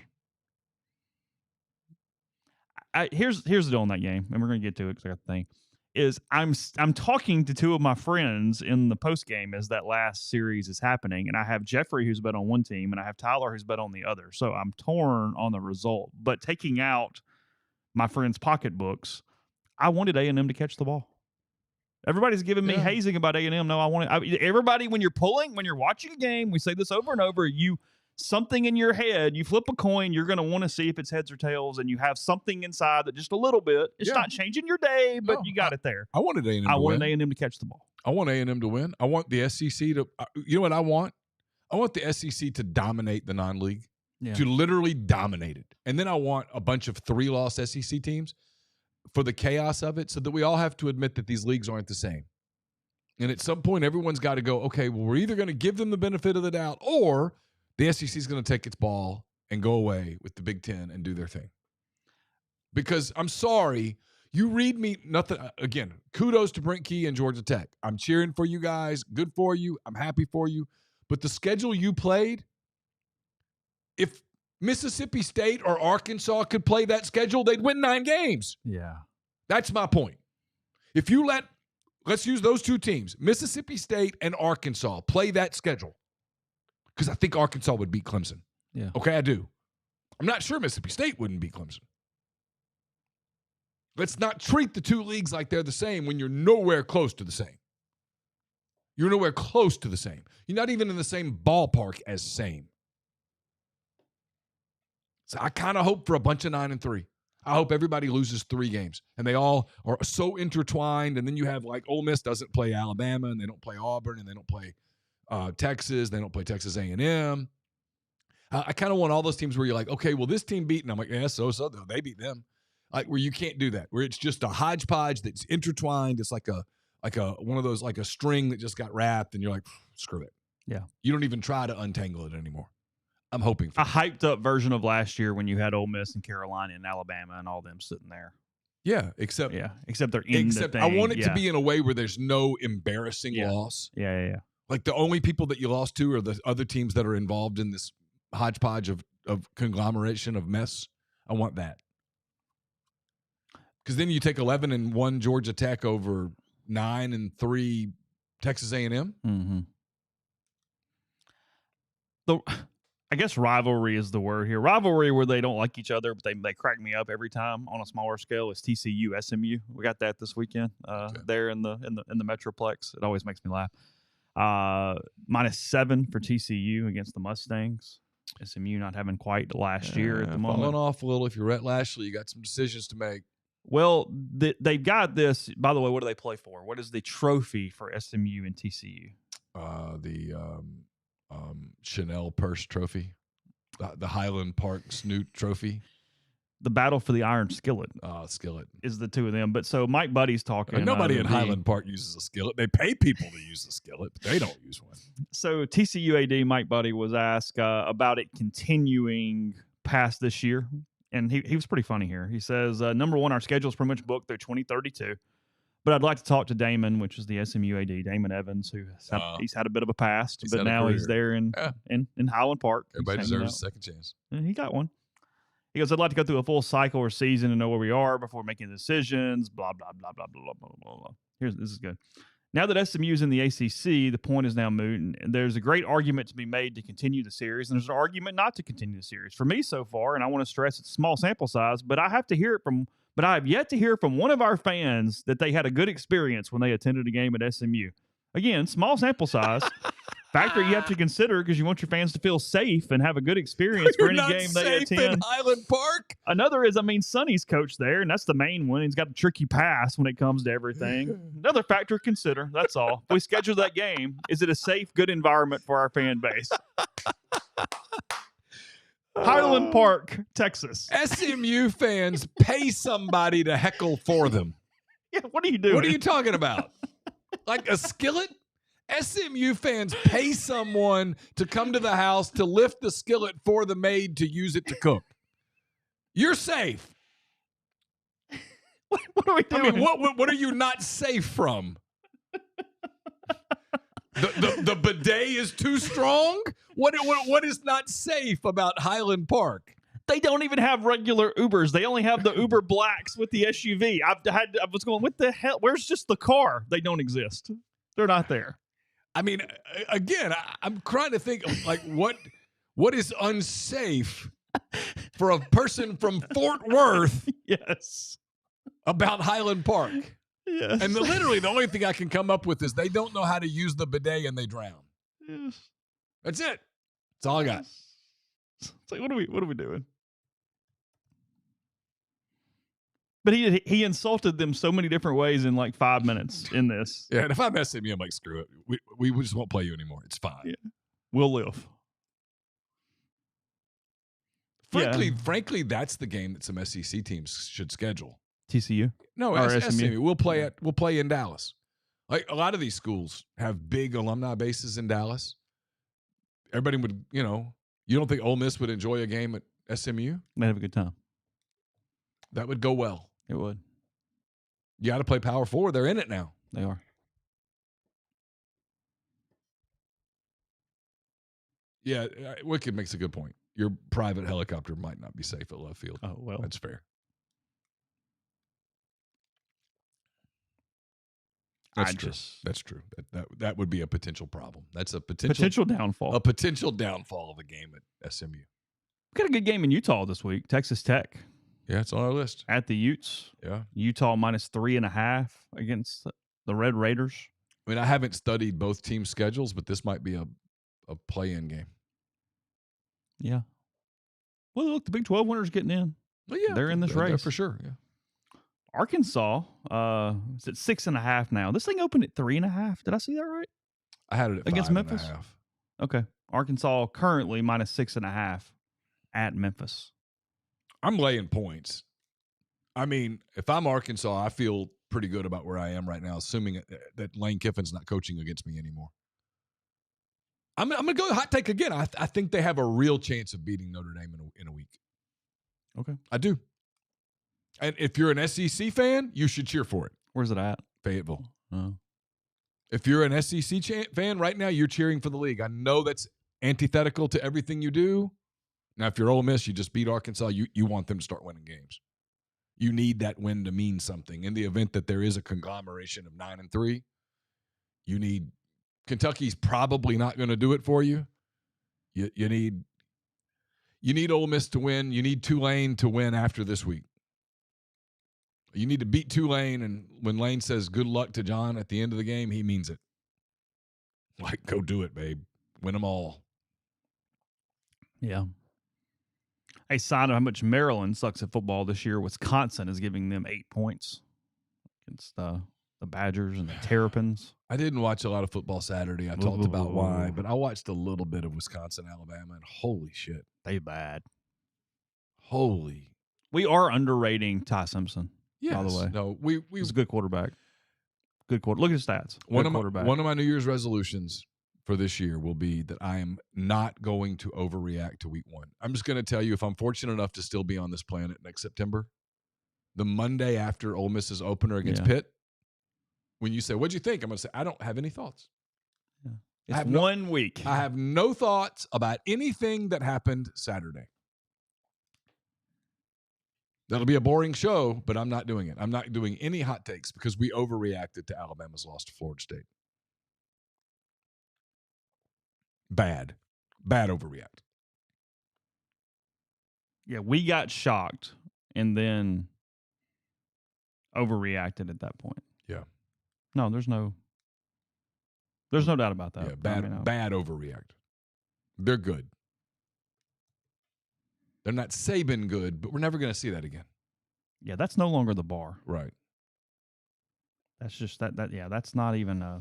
Here's the deal on that game, and we're going to get to it because I got the thing. Is I'm talking to two of my friends in the post game as that last series is happening, and I have Jeffrey who's bet on one team, and I have Tyler who's bet on the other. So I'm torn on the result. But taking out my friends' pocketbooks, I wanted A&M to catch the ball. Everybody's giving me hazing about A&M. No, everybody when you're watching a game, we say this over and over. Something in your head, you flip a coin, you're going to want to see if it's heads or tails, and you have something inside that just a little bit. It's not changing your day, but you got it there. I wanted A&M. I wanted A&M to catch the ball. I want A&M to win. I want the SEC to. You know what I want? I want the SEC to dominate the non-league, to literally dominate it, and then I want a bunch of 3-loss SEC teams for the chaos of it, so that we all have to admit that these leagues aren't the same. And at some point, everyone's got to go, okay, well, we're either going to give them the benefit of the doubt, or the SEC is going to take its ball and go away with the Big Ten and do their thing. Because I'm sorry, you read me nothing. Again, kudos to Brent Key and Georgia Tech. I'm cheering for you guys. Good for you. I'm happy for you. But the schedule you played, if Mississippi State or Arkansas could play that schedule, they'd win 9 games. Yeah. That's my point. If you let's use those two teams, Mississippi State and Arkansas, play that schedule. Because I think Arkansas would beat Clemson. Yeah. Okay, I do. I'm not sure Mississippi State wouldn't beat Clemson. Let's not treat the two leagues like they're the same when you're nowhere close to the same. You're nowhere close to the same. You're not even in the same ballpark as same. So I kind of hope for a bunch of 9-3. I hope everybody loses 3 games. And they all are so intertwined. And then you have like Ole Miss doesn't play Alabama, and they don't play Auburn, and they don't play Texas. They don't play Texas A&M. I kind of want all those teams where you're like, okay, well, this team beat, and I'm like, yeah, so they beat them. Like where you can't do that, where it's just a hodgepodge that's intertwined. It's like a one of those, like a string that just got wrapped, and you're like, screw it. Yeah. You don't even try to untangle it anymore. I'm hoping for a hyped up version of last year when you had Ole Miss and Carolina and Alabama and all them sitting there. Yeah, except they're in the thing. I want it to be in a way where there's no embarrassing loss. Yeah. Like the only people that you lost to are the other teams that are involved in this hodgepodge of conglomeration of mess. I want that. Because then you take 11-1 Georgia Tech over 9-3 Texas A&M. Mm-hmm. I guess rivalry is the word here. Rivalry where they don't like each other, but they crack me up every time on a smaller scale is TCU SMU. We got that this weekend there in the Metroplex. It always makes me laugh. -7 for TCU against the Mustangs. SMU not having quite last year at the moment. Falling off a little. If you're Rhett Lashley, you got some decisions to make. Well, they've got this. By the way, what do they play for? What is the trophy for SMU and TCU? The Chanel Purse Trophy, the Highland Park Snoot Trophy. The battle for the Iron Skillet. Skillet is the two of them. But so Mike Buddy's talking. Nobody in Highland Park uses a skillet. They pay people to use a skillet, but they don't use one. So TCU AD Mike Buddy was asked about it continuing past this year. And he was pretty funny here. He says, number one, our schedule is pretty much booked through 2032. But I'd like to talk to Damon, which is the SMU AD, Damon Evans, who he's had a bit of a past, but now he's there in Highland Park. Everybody deserves a second chance. And he got one. He goes, I'd like to go through a full cycle or season and know where we are before making decisions, blah, blah, blah, blah, blah, blah, blah, blah. This is good. Now that SMU is in the ACC, the point is now moot, and there's a great argument to be made to continue the series, and there's an argument not to continue the series. For me so far, and I want to stress it's a small sample size, but I have yet to hear from one of our fans that they had a good experience when they attended a game at SMU. Again, small sample size. Factor you have to consider because you want your fans to feel safe and have a good experience for any game they attend. In Highland Park. Another is, Sonny's coach there, and that's the main one. He's got a tricky pass when it comes to everything. Another factor to consider. That's all. If we schedule that game, is it a safe, good environment for our fan base? Highland Park, Texas. SMU fans pay somebody to heckle for them. Yeah, what are you doing? What are you talking about? Like a skillet? SMU fans pay someone to come to the house to lift the skillet for the maid to use it to cook. You're safe. What are we doing? I mean, what are you not safe from? The bidet is too strong? What is not safe about Highland Park? They don't even have regular Ubers. They only have the Uber Blacks with the SUV. I was going, what the hell? Where's just the car? They don't exist. They're not there. I mean, again, I'm trying to think of like what is unsafe for a person from Fort Worth yes. about Highland Park. Yes. And literally the only thing I can come up with is they don't know how to use the bidet and they drown. Yes. That's it. That's all I got. It's like, what are we doing? But he insulted them so many different ways in like 5 minutes in this. Yeah, and if I'm SMU, I'm like, screw it. We just won't play you anymore. It's fine. Yeah. We'll live. Frankly, that's the game that some SEC teams should schedule. TCU? No, SMU. We'll play in Dallas. Like a lot of these schools have big alumni bases in Dallas. Everybody would, you don't think Ole Miss would enjoy a game at SMU? They'd have a good time. That would go well. It would. You got to play Power 4. They're in it now. They are. Yeah, Wicked makes a good point. Your private helicopter might not be safe at left field. Oh, well. That's fair. That's true. That would be a potential problem. That's a potential downfall. A potential downfall of a game at SMU. We got a good game in Utah this week. Texas Tech. Yeah, it's on our list. At the Utes. Yeah. Utah -3.5 against the Red Raiders. I mean, I haven't studied both teams' schedules, but this might be a play-in game. Yeah. Well, look, the Big 12 winners getting in. Well, yeah, they're in this race. For sure, yeah. Arkansas is at 6.5 now. This thing opened at 3.5. Did I see that right? I had it at against 5.5. Memphis. Okay. Arkansas currently -6.5 at Memphis. I'm laying points. I mean, if I'm Arkansas, I feel pretty good about where I am right now, assuming that Lane Kiffin's not coaching against me anymore. I'm going to go hot take again. I think they have a real chance of beating Notre Dame in a week. Okay. I do. And if you're an SEC fan, you should cheer for it. Where's it at? Fayetteville. Oh. If you're an SEC fan right now, you're cheering for the league. I know that's antithetical to everything you do. Now, if you're Ole Miss, you just beat Arkansas, you want them to start winning games. You need that win to mean something. In the event that there is a conglomeration of 9-3, you need – Kentucky's probably not going to do it for you. You need Ole Miss to win. You need Tulane to win after this week. You need to beat Tulane, and when Lane says good luck to John at the end of the game, he means it. Like, go do it, babe. Win them all. Yeah. A sign of how much Maryland sucks at football this year, Wisconsin is giving them 8 points against the Badgers and the Terrapins. I didn't watch a lot of football Saturday. I talked about why, but I watched a little bit of Wisconsin, Alabama, and holy shit. They bad. Holy. We are underrating Ty Simpson, by the way. No, he's a good quarterback. Good quarter. Look at his stats. One of my New Year's resolutions for this year will be that I am not going to overreact to week 1. I'm just going to tell you, if I'm fortunate enough to still be on this planet next September, the Monday after Ole Miss's opener against Pitt, when you say, what'd you think? I'm going to say, I don't have any thoughts. Yeah. It's 1 week. I have no thoughts about anything that happened Saturday. That'll be a boring show, but I'm not doing it. I'm not doing any hot takes because we overreacted to Alabama's loss to Florida State. Bad overreact. Yeah, we got shocked and then overreacted at that point. Yeah. No, there's no doubt about that. Yeah, bad overreact. They're good. They're not Saban good, but we're never going to see that again. Yeah, that's no longer the bar. Right. That's just that. Yeah, that's not even a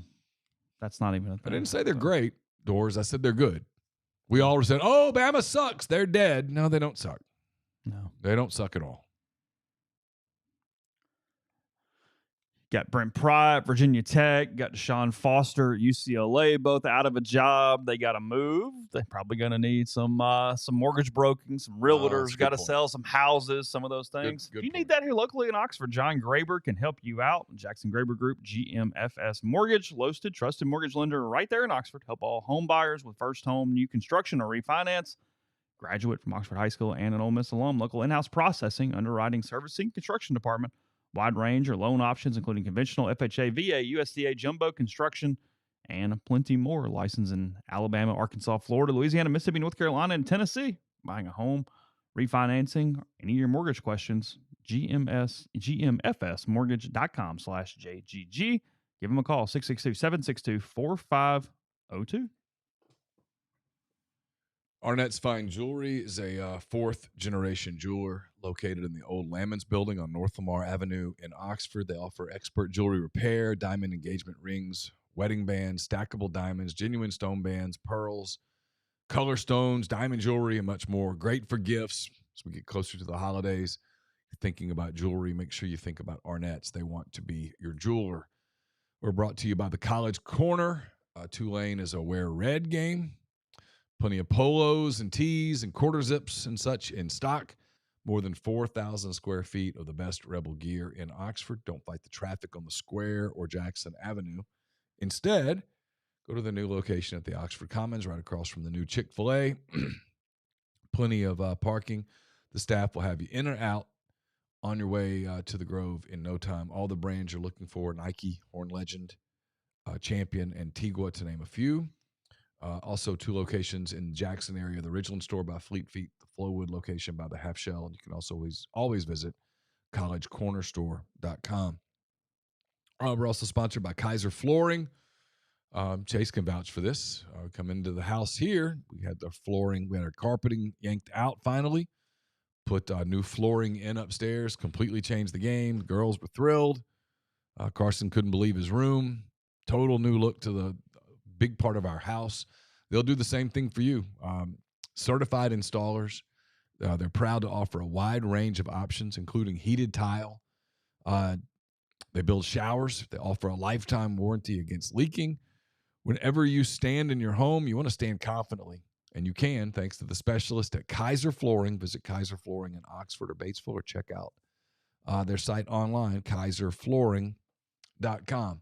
thing. I didn't say they're great, Doors. I said they're good. We all said, oh, Bama sucks. They're dead. No, they don't suck. No. They don't suck at all. Got Brent Pryde, Virginia Tech. Got Deshaun Foster, UCLA, both out of a job. They got to move. They're probably going to need some mortgage broking, some realtors. Got to sell some houses, some of those things. Good if you need that here locally in Oxford, John Graber can help you out. Jackson Graber Group, GMFS Mortgage, Loasted, trusted mortgage lender right there in Oxford. Help all home buyers with first home, new construction, or refinance. Graduate from Oxford High School and an Ole Miss alum. Local in-house processing, underwriting, servicing, construction department. Wide range of loan options, including conventional, FHA, VA, USDA, jumbo construction, and plenty more. Licensed in Alabama, Arkansas, Florida, Louisiana, Mississippi, North Carolina, and Tennessee. Buying a home, refinancing, any of your mortgage questions, gmfsmortgage.com/JGG. Give them a call, 662-762-4502. Arnett's Fine Jewelry is a fourth-generation jeweler located in the old Lamons building on North Lamar Avenue in Oxford. They offer expert jewelry repair, diamond engagement rings, wedding bands, stackable diamonds, genuine stone bands, pearls, color stones, diamond jewelry, and much more. Great for gifts as we get closer to the holidays. You're thinking about jewelry, make sure you think about Arnett's. They want to be your jeweler. We're brought to you by the College Corner. Tulane is a wear red game. Plenty of polos and tees and quarter zips and such in stock. More than 4,000 square feet of the best Rebel gear in Oxford. Don't fight the traffic on the square or Jackson Avenue. Instead, go to the new location at the Oxford Commons right across from the new Chick-fil-A. Plenty of parking. The staff will have you in or out on your way to the Grove in no time. All the brands you're looking for, Nike, Horn Legend, Champion, and Tigua, to name a few. Also, 2 locations in the Jackson area, the Ridgeland store by Fleet Feet, the Flowwood location by the Half Shell, and you can also always visit collegecornerstore.com. We're also sponsored by Kaiser Flooring. Chase can vouch for this. Come into the house here. We had the flooring, we had our carpeting yanked out finally, put new flooring in upstairs, completely changed the game. The girls were thrilled. Carson couldn't believe his room. Total new look to the big part of our house. They'll do the same thing for you. Certified installers. They're proud to offer a wide range of options, including heated tile. They build showers. They offer a lifetime warranty against leaking. Whenever you stand in your home, you want to stand confidently, and you can thanks to the specialist at Kaiser Flooring. Visit Kaiser Flooring in Oxford or Batesville or check out their site online, kaiserflooring.com.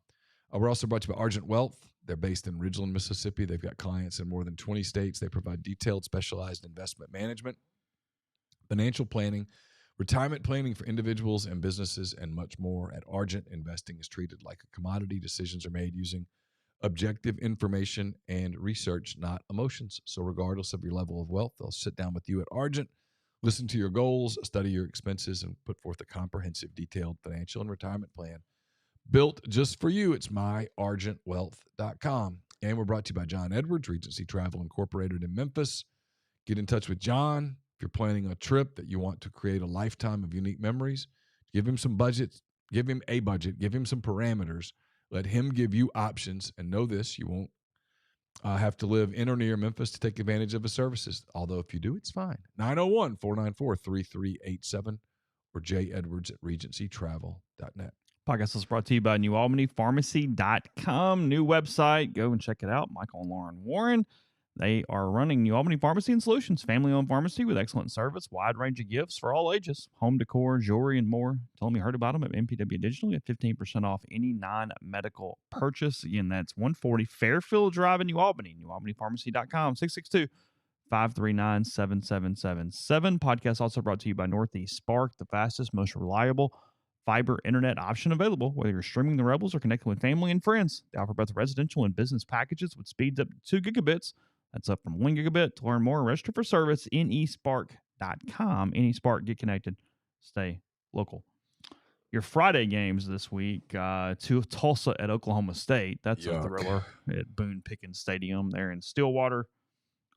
We're also brought to you by Argent Wealth. They're based in Ridgeland, Mississippi. They've got clients in more than 20 states. They provide detailed, specialized investment management, financial planning, retirement planning for individuals and businesses, and much more. At Argent, investing is treated like a commodity. Decisions are made using objective information and research, not emotions. So regardless of your level of wealth, they'll sit down with you at Argent, listen to your goals, study your expenses, and put forth a comprehensive, detailed financial and retirement plan built just for you. It's myargentwealth.com. And we're brought to you by John Edwards, Regency Travel Incorporated in Memphis. Get in touch with John if you're planning a trip that you want to create a lifetime of unique memories. Give him some budget. Give him a budget. Give him some parameters. Let him give you options. And know this, you won't have to live in or near Memphis to take advantage of his services. Although if you do, it's fine. 901-494-3387 or jedwards@regencytravel.net. Podcast is brought to you by NewAlbanyPharmacy.com. New website. Go and check it out. Michael and Lauren Warren. They are running New Albany Pharmacy and Solutions, family-owned pharmacy with excellent service, wide range of gifts for all ages, home decor, jewelry, and more. Tell them you heard about them at MPW Digital. You get 15% off any non-medical purchase. Again, that's 140 Fairfield Drive in New Albany. NewAlbanyPharmacy.com, 662-539-7777. Podcast also brought to you by Northeast Spark, the fastest, most reliable fiber internet option available, whether you're streaming the Rebels or connecting with family and friends. They offer both residential and business packages with speeds up to 2 gigabits. That's up from 1 gigabit. To learn more, register for service, nespark.com. NeSpark, get connected. Stay local. Your Friday games this week, to Tulsa at Oklahoma State. That's a thriller at Boone Pickens Stadium there in Stillwater.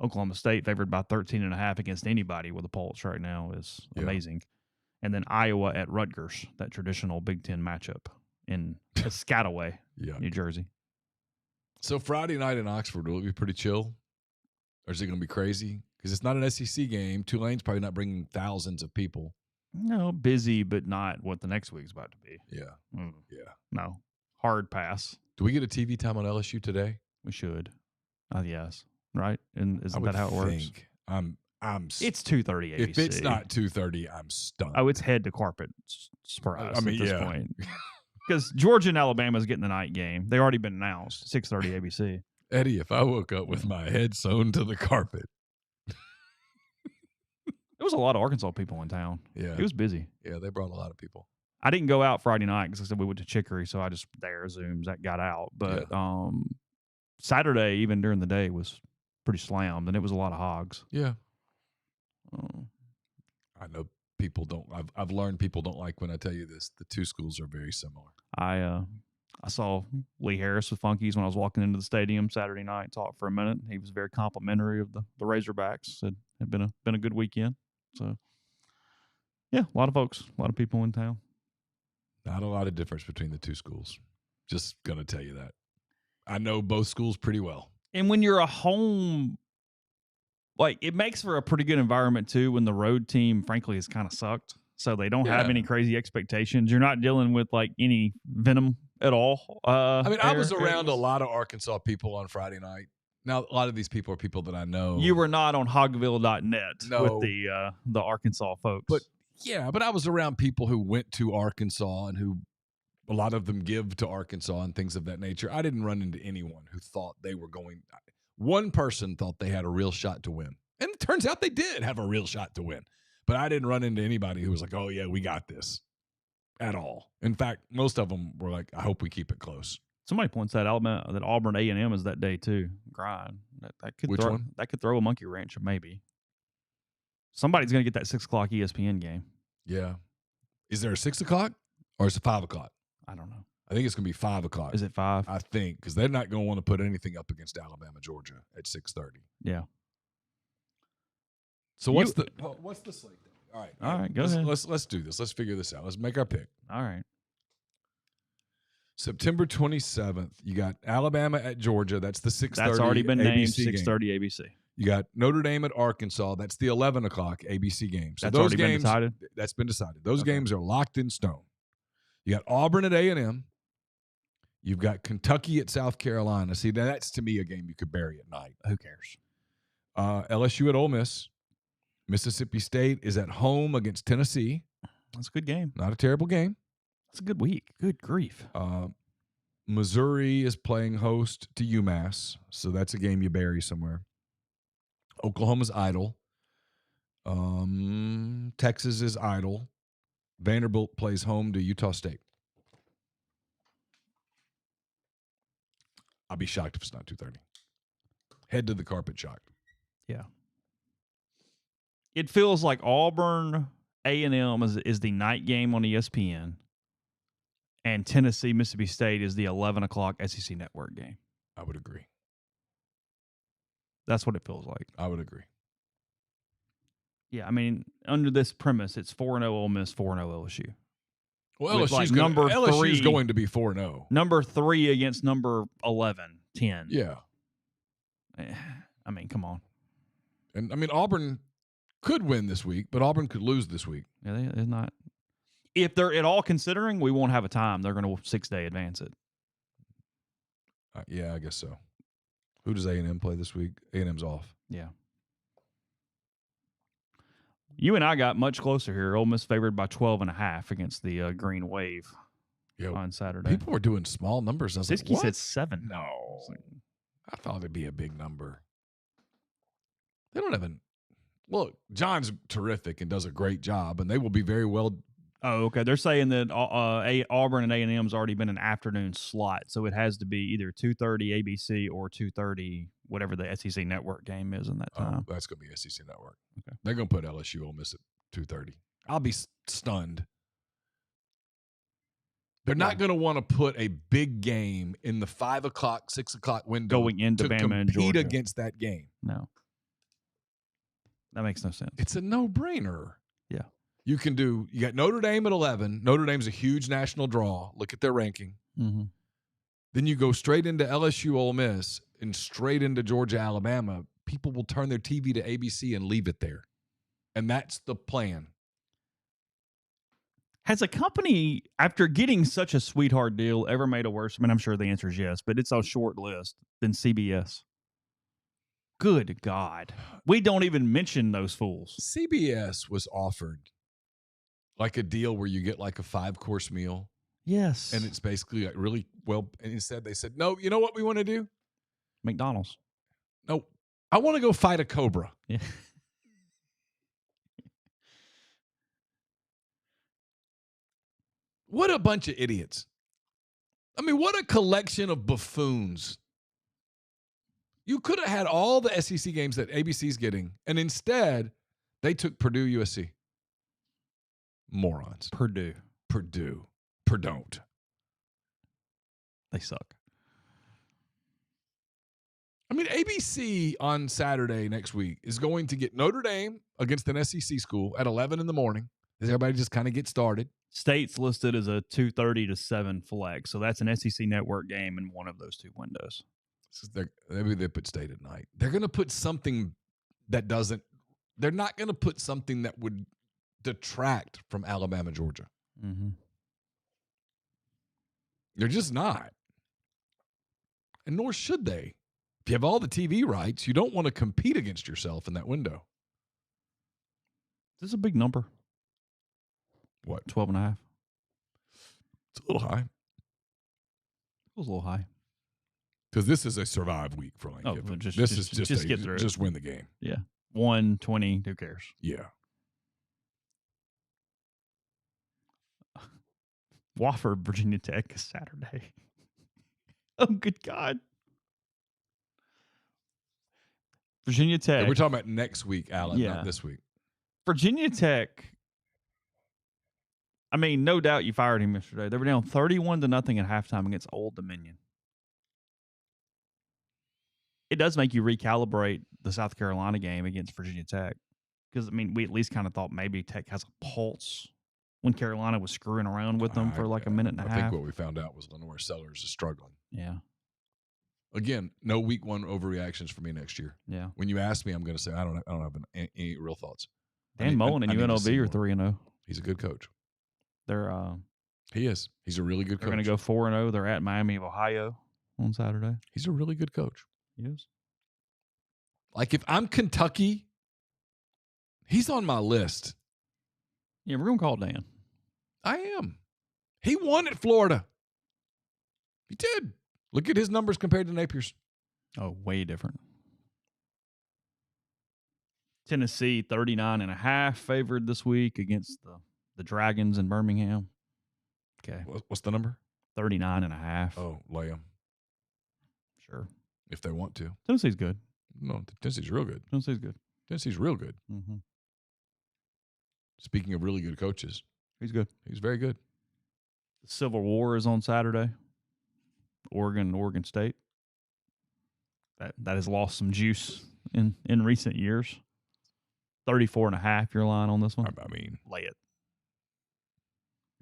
Oklahoma State favored by 13.5 against anybody with a pulse right now is amazing. And then Iowa at Rutgers, that traditional Big Ten matchup in Piscataway, New Jersey. So Friday night in Oxford, will it be pretty chill? Or is it going to be crazy? Because it's not an SEC game. Tulane's probably not bringing thousands of people. No, busy, but not what the next week's about to be. Yeah. Yeah. No. Hard pass. Do we get a TV time on LSU today? We should. Yes. Right? And isn't that how it works? It's 2:30 ABC. If it's not 2:30, I'm stunned. Oh, it's head to carpet surprise at this point. Because Georgia and Alabama is getting the night game. They already been announced. 6:30 ABC. Eddie, if I woke up with my head sewn to the carpet. There was a lot of Arkansas people in town. Yeah. It was busy. Yeah, they brought a lot of people. I didn't go out Friday night because I said we went to Chicory, so I just Zooms that got out. But Saturday, even during the day, was pretty slammed, and it was a lot of hogs. Yeah. I know people don't. I've learned people don't like when I tell you this. The two schools are very similar. I saw Lee Harris with Funkies when I was walking into the stadium Saturday night. Talked for a minute. He was very complimentary of the Razorbacks. Said it had been a good weekend. So yeah, a lot of folks, a lot of people in town. Not a lot of difference between the two schools. Just gonna tell you that. I know both schools pretty well. And when you're a home. Like, it makes for a pretty good environment, too, when the road team, frankly, has kind of sucked. So they don't have any crazy expectations. You're not dealing with, like, any venom at all. I was around a lot of Arkansas people on Friday night. Now, a lot of these people are people that I know. You were not on hogville.net with the Arkansas folks. But I was around people who went to Arkansas and who a lot of them give to Arkansas and things of that nature. I didn't run into anyone who thought they were going – one person thought they had a real shot to win. And it turns out they did have a real shot to win. But I didn't run into anybody who was like, oh, yeah, we got this at all. In fact, most of them were like, I hope we keep it close. Somebody points that Auburn A&M is that day, too. Grind. Which one? That could throw a monkey wrench, maybe. Somebody's going to get that 6 o'clock ESPN game. Yeah. Is there a 6 o'clock or is it 5 o'clock? I don't know. I think it's going to be 5 o'clock. Is it 5? I think, because they're not going to want to put anything up against Alabama, Georgia at 6:30. Yeah. So what's the slate then? All right, go ahead. Let's do this. Let's figure this out. Let's make our pick. All right. September 27th, you got Alabama at Georgia. That's the 6:30. That's already been named 6:30 ABC. You got Notre Dame at Arkansas. That's the 11 o'clock ABC game. So that's already been decided? That's been decided. Those games are locked in stone. You got Auburn at A&M. You've got Kentucky at South Carolina. See, that's to me a game you could bury at night. Who cares? LSU at Ole Miss. Mississippi State is at home against Tennessee. That's a good game. Not a terrible game. That's a good week. Good grief. Missouri is playing host to UMass, so that's a game you bury somewhere. Oklahoma's idle. Texas is idle. Vanderbilt plays home to Utah State. I'll be shocked if it's not 2:30. Head to the carpet shocked. Yeah. It feels like Auburn A&M is the night game on ESPN, and Tennessee Mississippi State is the 11 o'clock SEC Network game. I would agree. That's what it feels like. I would agree. Yeah, I mean, under this premise, it's 4-0 Ole Miss, 4-0 LSU. Well, LSU's going to be 4-0. Number 3 against number 11, 10. Yeah. I mean, come on. And, I mean, Auburn could win this week, but Auburn could lose this week. Yeah, they're not. If they're at all considering, we won't have a time. They're going to 6-day advance it. Yeah, I guess so. Who does A&M play this week? A&M's off. Yeah. You and I got much closer here. Ole Miss favored by 12.5 against the Green Wave on Saturday. People were doing small numbers. I was Siski said 7. No. I thought it'd be a big number. They don't even – look, John's terrific and does a great job, and they will be very well – Oh, okay. They're saying that Auburn and A&M's already been an afternoon slot, so it has to be either 2:30 ABC or 2:30 whatever the SEC Network game is in that time. Oh, that's going to be SEC Network. Okay. They're going to put LSU Ole Miss at 2:30. I'll be stunned. They're not going to want to put a big game in the 5 o'clock, 6 o'clock window going into to Bama and compete Georgia against that game. No. That makes no sense. It's a no-brainer. Yeah. You got Notre Dame at 11. Notre Dame's a huge national draw. Look at their ranking. Mm-hmm. Then you go straight into LSU Ole Miss and straight into Georgia Alabama. People will turn their TV to ABC and leave it there. And that's the plan. Has a company, after getting such a sweetheart deal, ever made a worse? I mean, I'm sure the answer is yes, but it's a short list than CBS. Good God. We don't even mention those fools. CBS was offered like a deal where you get like a 5-course meal. Yes. And it's basically like really well. And instead they said, no, you know what we want to do? McDonald's. No, I want to go fight a cobra. Yeah. What a bunch of idiots. I mean, what a collection of buffoons. You could have had all the SEC games that ABC's getting, and instead they took Purdue, USC. Morons. Purdue. Purdon't. They suck. I mean, ABC on Saturday next week is going to get Notre Dame against an SEC school at 11 in the morning as everybody just kind of gets started. State's listed as a 2:30 to 7 flex, so that's an SEC Network game in one of those two windows. Maybe they put State at night. They're going to put something that doesn't – they're not going to put something that would detract from Alabama, Georgia. Mm-hmm. They're just not. And nor should they. If you have all the TV rights, you don't want to compete against yourself in that window. This is a big number. What? 12.5. It's a little high. It was a little high. Because this is a survive week for Lane Kiffin. Just get through it. Just win the game. Yeah. 1-20, who cares? Yeah. Wofford, Virginia Tech is Saturday. Oh, good God. Virginia Tech. Yeah, we're talking about next week, Alan, not this week. Virginia Tech. I mean, no doubt you fired him yesterday. They were down 31-0 at halftime against Old Dominion. It does make you recalibrate the South Carolina game against Virginia Tech. Because, I mean, we at least kind of thought maybe Tech has a pulse when Carolina was screwing around with them for like a minute and a half. I think what we found out was Lenore Sellers is struggling. Yeah. Again, no week one overreactions for me next year. Yeah. When you ask me, I'm going to say I don't have any real thoughts. Dan Mullen and UNLV are 3-0. He's a good coach. They're he is. He's a really good coach. They're going to go 4-0. They're at Miami of Ohio on Saturday. He's a really good coach. He is. Like if I'm Kentucky, he's on my list. Yeah, we're going to call Dan. I am. He won at Florida. He did. Look at his numbers compared to Napier's. Oh, way different. Tennessee 39.5 favored this week against the Dragons in Birmingham. Okay. What's the number? 39.5. Oh, lay them. Sure. If they want to. Tennessee's good. No, Tennessee's real good. Tennessee's good. Tennessee's real good. Mm-hmm. Speaking of really good coaches. He's good. He's very good. The Civil War is on Saturday. Oregon State. That has lost some juice in recent years. 34.5 your line on this one. I mean, lay it.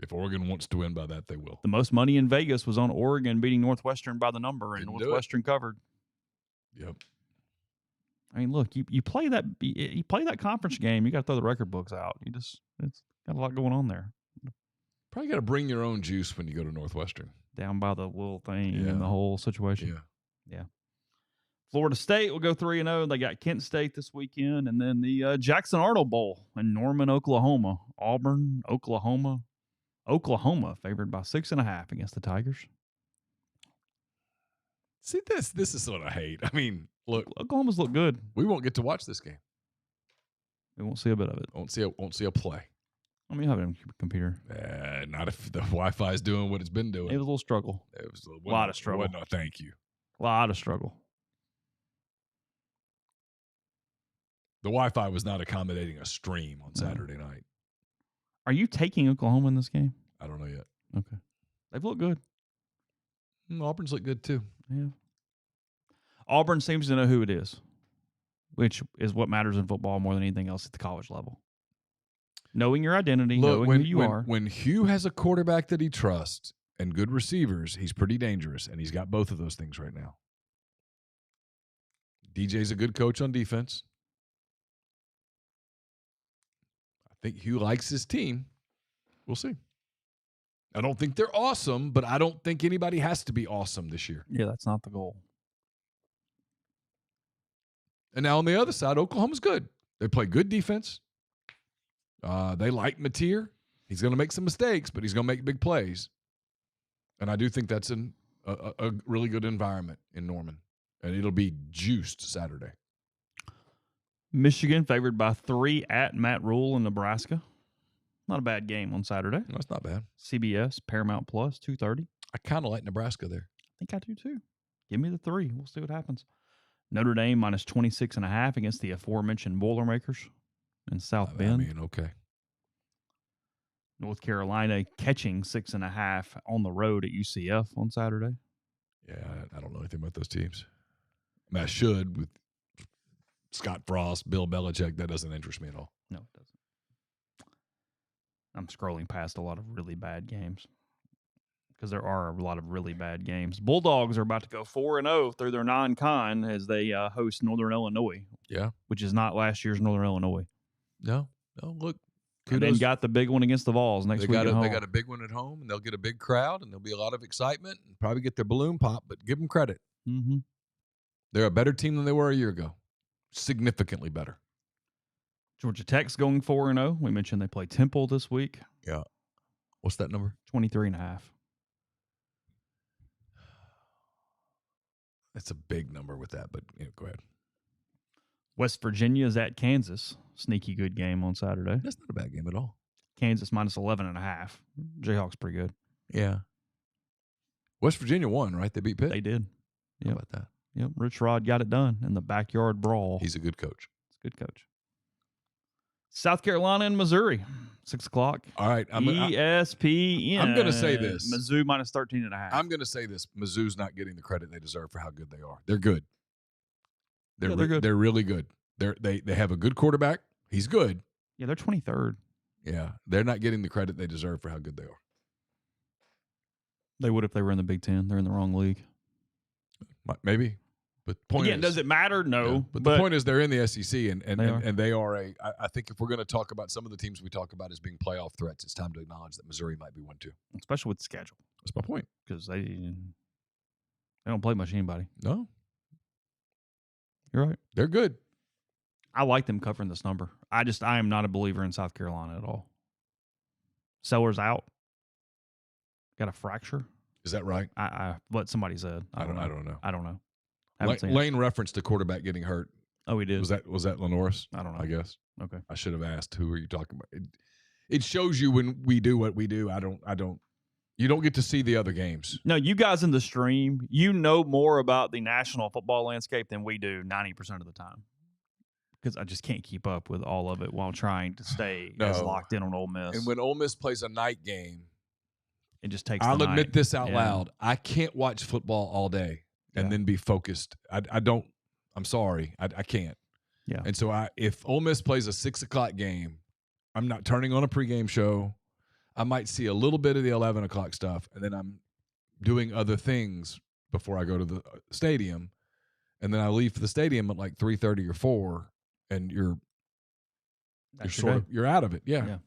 If Oregon wants to win by that, they will. The most money in Vegas was on Oregon beating Northwestern by the number, and Northwestern covered. Yep. I mean, look, you play that conference game, you got to throw the record books out. It's got a lot going on there. Probably got to bring your own juice when you go to Northwestern. Down by the little thing and the whole situation. Yeah. Florida State will go 3-0. They got Kent State this weekend, and then the Jackson Arnold Bowl in Norman, Oklahoma. Auburn, Oklahoma. Oklahoma favored by 6.5 against the Tigers. See, this is what I hate. I mean, look, Oklahoma's look good. We won't get to watch this game. We won't see a bit of it. Won't see a play. I mean, you have it on your computer. Not if the Wi-Fi is doing what it's been doing. It was a little struggle. It was a lot of struggle. No, thank you. A lot of struggle. The Wi-Fi was not accommodating a stream on Saturday night. Are you taking Oklahoma in this game? I don't know yet. Okay. They've looked good. Auburn's looked good too. Yeah. Auburn seems to know who it is, which is what matters in football more than anything else at the college level. Knowing your identity, knowing who you are. When Hugh has a quarterback that he trusts and good receivers, he's pretty dangerous, and he's got both of those things right now. DJ's a good coach on defense. I think Hugh likes his team. We'll see. I don't think they're awesome, but I don't think anybody has to be awesome this year. Yeah, that's not the goal. And now on the other side, Oklahoma's good. They play good defense. They like Mateer. He's going to make some mistakes, but he's going to make big plays. And I do think that's a really good environment in Norman. And it'll be juiced Saturday. Michigan favored by 3 at Matt Rule in Nebraska. Not a bad game on Saturday. No, it's not bad. CBS, Paramount Plus, 2:30. I kind of like Nebraska there. I think I do too. Give me the 3. We'll see what happens. Notre Dame minus 26.5 against the aforementioned Boilermakers in South Bend. I mean, okay. North Carolina catching 6.5 on the road at UCF on Saturday. Yeah, I don't know anything about those teams. I mean, I should with Scott Frost, Bill Belichick. That doesn't interest me at all. No, it doesn't. I'm scrolling past a lot of really bad games because there are a lot of really bad games. Bulldogs are about to go 4-0 through their non-con as they host Northern Illinois. Yeah. Which is not last year's Northern Illinois. No, look. And then got the big one against the Vols next week at home. They got a big one at home, and they'll get a big crowd, and there'll be a lot of excitement, and probably get their balloon pop, but give them credit. Mm-hmm. They're a better team than they were a year ago. Significantly better. Georgia Tech's going 4-0. We mentioned they play Temple this week. Yeah. What's that number? 23.5. That's a big number with that, but go ahead. West Virginia is at Kansas. Sneaky good game on Saturday. That's not a bad game at all. Kansas minus 11.5. Jayhawks pretty good. Yeah. West Virginia won, right? They beat Pitt. They did. How about that? Yep. Rich Rod got it done in the backyard brawl. He's a good coach. Good coach. South Carolina and Missouri, 6 o'clock. All right. ESPN. I'm going to say this. Mizzou minus 13.5. I'm going to say this. Mizzou's not getting the credit they deserve for how good they are. They're good. They're good. They're really good. They have a good quarterback. He's good. Yeah, they're 23rd. Yeah. They're not getting the credit they deserve for how good they are. They would if they were in the Big Ten. They're in the wrong league. Maybe. But the point again, does it matter? No. Yeah, but the point is they're in the SEC, and they are I think if we're going to talk about some of the teams we talk about as being playoff threats, it's time to acknowledge that Missouri might be one too. Especially with the schedule. That's my point. Because they don't play much anybody. No. You're right. They're good. I like them covering this number. I am not a believer in South Carolina at all. Sellers out. Got a fracture. Is that right? What somebody said. I don't know. Lane referenced the quarterback getting hurt. Oh, he did. Was that Lenoris? I don't know. I guess. Okay. I should have asked. Who are you talking about? It shows you when we do what we do. I don't. You don't get to see the other games. No, you guys in the stream, you know more about the national football landscape than we do 90% of the time. Because I just can't keep up with all of it while trying to stay as locked in on Ole Miss. And when Ole Miss plays a night game, it just takes. I'll admit this out loud. I can't watch football all day and then be focused. I don't. I'm sorry. I can't. Yeah. And so if Ole Miss plays a 6:00 game, I'm not turning on a pregame show. I might see a little bit of the 11 o'clock stuff, and then I'm doing other things before I go to the stadium. And then I leave for the stadium at like 3:30 or 4, and you're out of it. Yeah.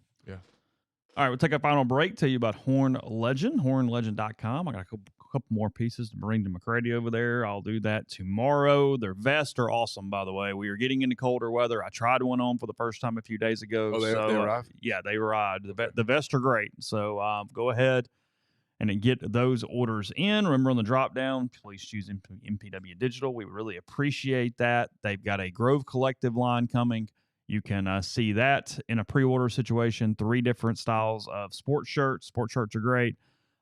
All right, we'll take a final break. Tell you about Horn Legend, hornlegend.com. I got a couple more pieces to bring to McCready over there. I'll do that tomorrow. Their vests are awesome, by the way. We are getting into colder weather. I tried one on for the first time a few days ago. Oh, they arrived? Yeah, they arrived. The vests are great. So go ahead and then get those orders in. Remember, on the drop down, please choose MPW Digital. We really appreciate that. They've got a Grove Collective line coming. You can see that in a pre-order situation. 3 different styles of sports shirts. Sports shirts are great,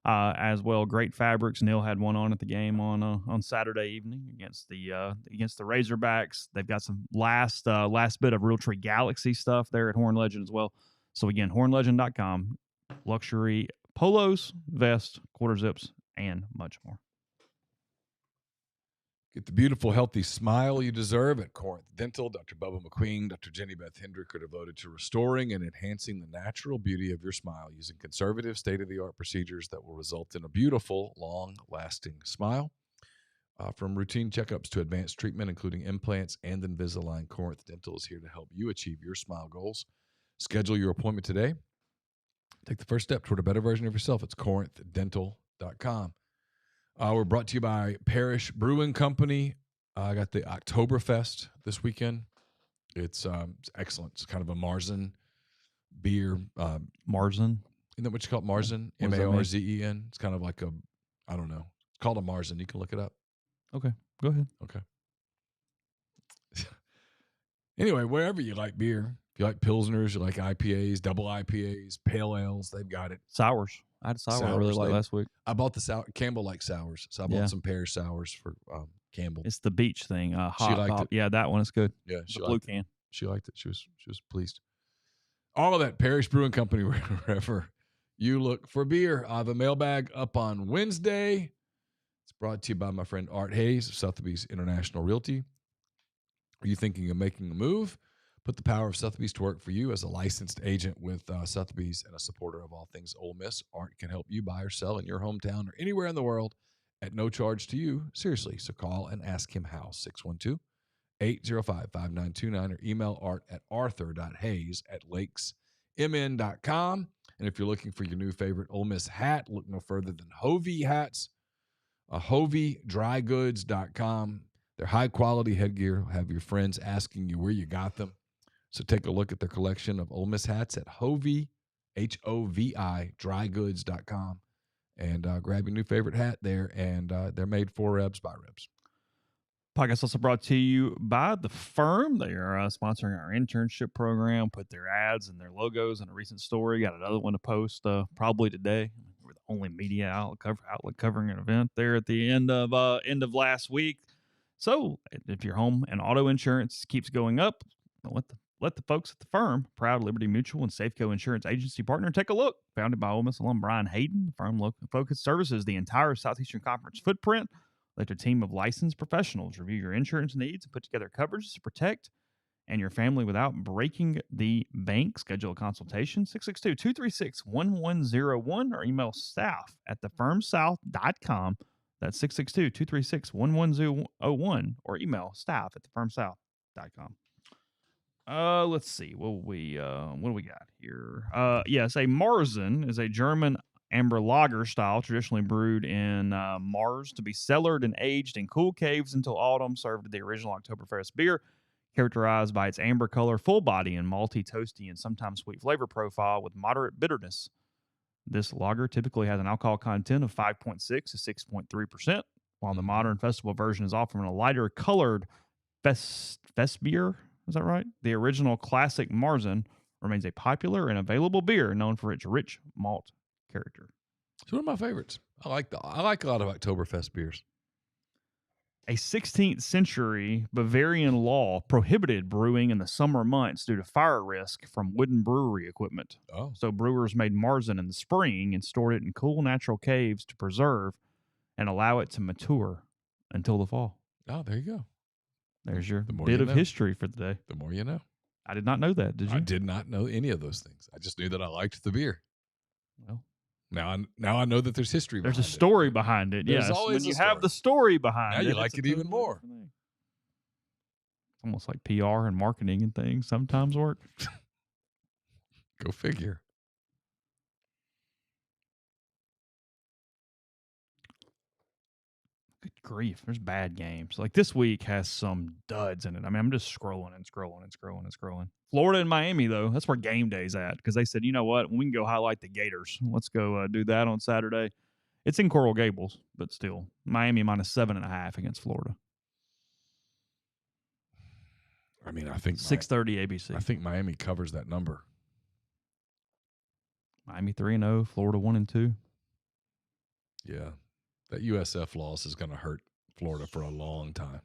as well. Great fabrics. Neal had one on at the game on Saturday evening against the Razorbacks. They've got some last bit of Realtree Galaxy stuff there at Horn Legend as well. So again, hornlegend.com. Luxury polos, vests, quarter zips, and much more. Get the beautiful, healthy smile you deserve at Corinth Dental. Dr. Bubba McQueen, Dr. Jenny Beth Hendrick are devoted to restoring and enhancing the natural beauty of your smile using conservative, state-of-the-art procedures that will result in a beautiful, long-lasting smile. From routine checkups to advanced treatment, including implants and Invisalign, Corinth Dental is here to help you achieve your smile goals. Schedule your appointment today. Take the first step toward a better version of yourself. It's corinthdental.com. We're brought to you by Parish Brewing Company. I got the Oktoberfest this weekend. It's excellent. It's kind of a Marzen beer. Marzen? Isn't that what you call it? Marzen? Marzen. It's kind of like I don't know. It's called a Marzen. You can look it up. Okay. Go ahead. Okay. Anyway, wherever you like beer, if you like Pilsners, you like IPAs, double IPAs, pale ales, they've got it. Sours. I had a sour I really liked last week. I bought the sour. Campbell likes sours, so I bought some Parish sours for Campbell. It's the beach thing. She liked it. Yeah, that one is good. Yeah, she the blue can. She liked it. She was pleased. All of that Parish Brewing Company, wherever you look for beer. I have a mailbag up on Wednesday. It's brought to you by my friend Art Hayes of Sotheby's International Realty. Are you thinking of making a move? Put the power of Sotheby's to work for you as a licensed agent with Sotheby's and a supporter of all things Ole Miss. Art can help you buy or sell in your hometown or anywhere in the world at no charge to you. Seriously, so call and ask him how. 612-805-5929 or email Art at arthur.hayes@lakesmn.com. And if you're looking for your new favorite Ole Miss hat, look no further than Hovey hats. HoveyDryGoods.com. They're high-quality headgear. Have your friends asking you where you got them. So take a look at their collection of Ole Miss hats at Hovey, H-O-V-I, drygoods.com, and grab your new favorite hat there. And they're made for Rebs by Rebs. Podcast also brought to you by The Firm. They are sponsoring our internship program, put their ads and their logos in a recent story. Got another one to post probably today. We're the only media outlet covering an event there at the end of last week. So if your home and auto insurance keeps going up, let the folks at The Firm, proud Liberty Mutual and Safeco Insurance Agency partner, take a look. Founded by Ole Miss alum Brian Hayden, The Firm focus services the entire Southeastern Conference footprint. Let their team of licensed professionals review your insurance needs and put together coverages to protect and your family without breaking the bank. Schedule a consultation, 662-236-1101, or email staff at thefirmsouth.com. That's 662-236-1101, or email staff at thefirmsouth.com. Let's see. What do we got here? Yes, a Marzen is a German amber lager style, traditionally brewed in Mars to be cellared and aged in cool caves until autumn. Served the original Oktoberfest beer, characterized by its amber color, full body, and malty, toasty, and sometimes sweet flavor profile with moderate bitterness. This lager typically has an alcohol content of 5.6 to 6.3%, while the modern festival version is offering a lighter colored fest beer. Is that right? The original classic Marzen remains a popular and available beer known for its rich malt character. It's one of my favorites. I like a lot of Oktoberfest beers. A 16th century Bavarian law prohibited brewing in the summer months due to fire risk from wooden brewery equipment. Oh. So brewers made Marzen in the spring and stored it in cool natural caves to preserve and allow it to mature until the fall. Oh, there you go. There's your bit of history for the day. The more you know. I did not know that. Did you? I did not know any of those things. I just knew that I liked the beer. Well, now I know that there's history. There's a story behind it. There's yes, always when you have the story behind now it, you like it even more. It's almost like PR and marketing and things sometimes work. Go figure. Good grief, there's bad games. Like this week has some duds in it. I mean, I'm just scrolling. Florida and Miami, though, that's where game day's at because they said, you know what, we can go highlight the Gators. Let's go do that on Saturday. It's in Coral Gables, but still, Miami minus 7.5 against Florida. I mean, I think 6:30 ABC. I think Miami covers that number. Miami 3-0, Florida 1-2. Yeah, that USF loss is going to hurt Florida for a long time.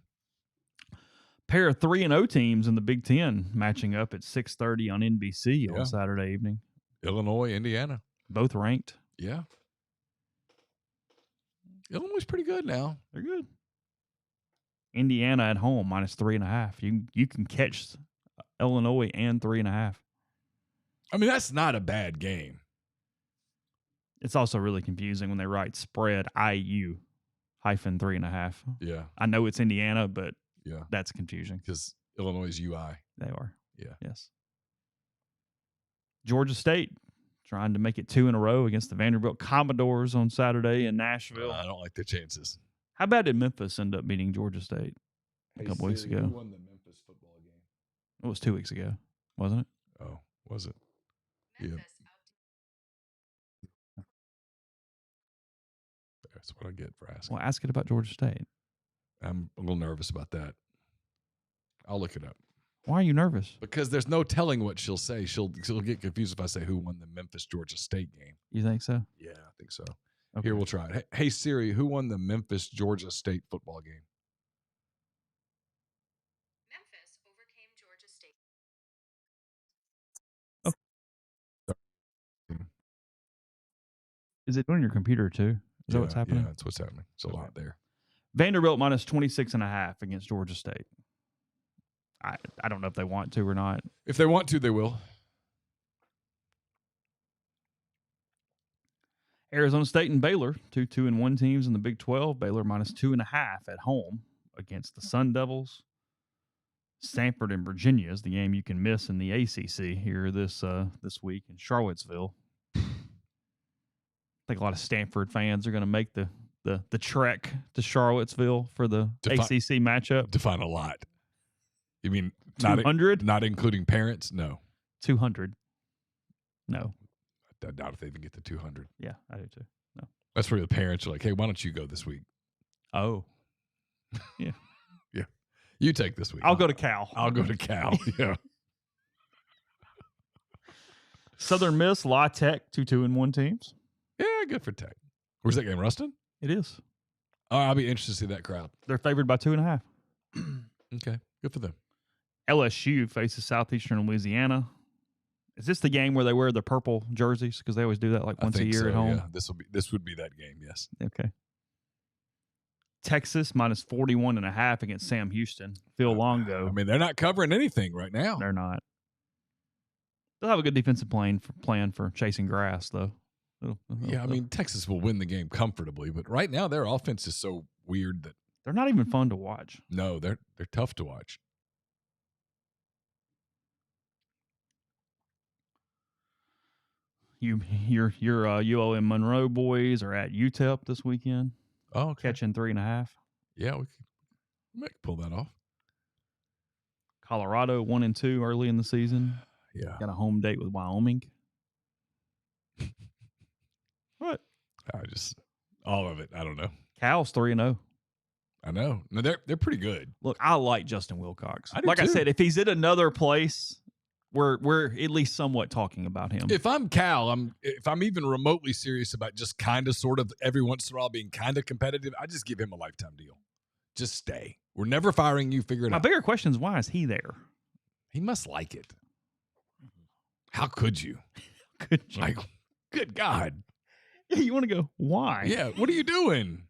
Pair of 3-0 teams in the Big Ten matching up at 6:30 on NBC on Saturday evening. Illinois, Indiana, both ranked. Yeah, Illinois is pretty good now. They're good. Indiana at home minus 3.5. You can catch Illinois and 3.5. I mean, that's not a bad game. It's also really confusing when they write spread IU hyphen 3.5. Yeah. I know it's Indiana, but that's confusing. Because Illinois is UI. They are. Yeah. Yes. Georgia State trying to make it 2 in a row against the Vanderbilt Commodores on Saturday in Nashville. I don't like their chances. How bad did Memphis end up beating Georgia State a couple weeks ago? Who won the Memphis football game? It was 2 weeks ago, wasn't it? Oh, was it? Memphis Yeah. That's what I get for asking. Well, ask it about Georgia State. I'm a little nervous about that. I'll look it up. Why are you nervous? Because there's no telling what she'll say. She'll get confused if I say who won the Memphis-Georgia State game. You think so? Yeah, I think so. Okay. Here, we'll try it. Hey, Siri, who won the Memphis-Georgia State football game? Memphis overcame Georgia State. Is it on your computer too? Is that what's happening? Yeah, that's what's happening. It's a lot there. Vanderbilt minus 26.5 against Georgia State. I don't know if they want to or not. If they want to, they will. Arizona State and Baylor, 2-1 teams in the Big 12. Baylor minus 2.5 at home against the Sun Devils. Stanford and Virginia is the game you can miss in the ACC here this week in Charlottesville. I think a lot of Stanford fans are going to make the trek to Charlottesville for the ACC matchup. Define a lot. You mean 200? Not including parents? No. 200. No. I doubt if they even get to 200. Yeah, I do too. No. That's where the parents are like, hey, why don't you go this week? Oh. Yeah. Yeah. You take this week. I'll go to Cal. I'll go to Cal. Yeah. Southern Miss, La Tech, 2-1 teams. Yeah, good for Tech. Where's that game, Ruston? It is. Oh, I'll be interested to see that crowd. They're favored by 2.5. Okay, good for them. LSU faces Southeastern Louisiana. Is this the game where they wear the purple jerseys? Because they always do that like once a year at home. Yeah, this would be that game, yes. Okay. Texas minus 41.5 against Sam Houston. Phil Longo. I mean, they're not covering anything right now. They're not. They'll have a good defensive plan for chasing grass, though. Yeah, I mean, Texas will win the game comfortably, but right now their offense is so weird that they're not even fun to watch. No, they're tough to watch. Your ULM Monroe boys are at UTEP this weekend. Oh, okay. Catching 3.5. Yeah, we can pull that off. Colorado 1-2 early in the season. Yeah, got a home date with Wyoming. What? All of it. I don't know. Cal's 3-0. I know. No, they're pretty good. Look, I like Justin Wilcox. I do like too. I said, if he's at another place, we're at least somewhat talking about him. If I'm Cal, if I'm even remotely serious about just kind of sort of every once in a while being kind of competitive, I just give him a lifetime deal. Just stay. We're never firing you. Figure it out. My bigger question is, why is he there? He must like it. How could you? Could you? Like, good God. Yeah, you want to go, why? Yeah, what are you doing?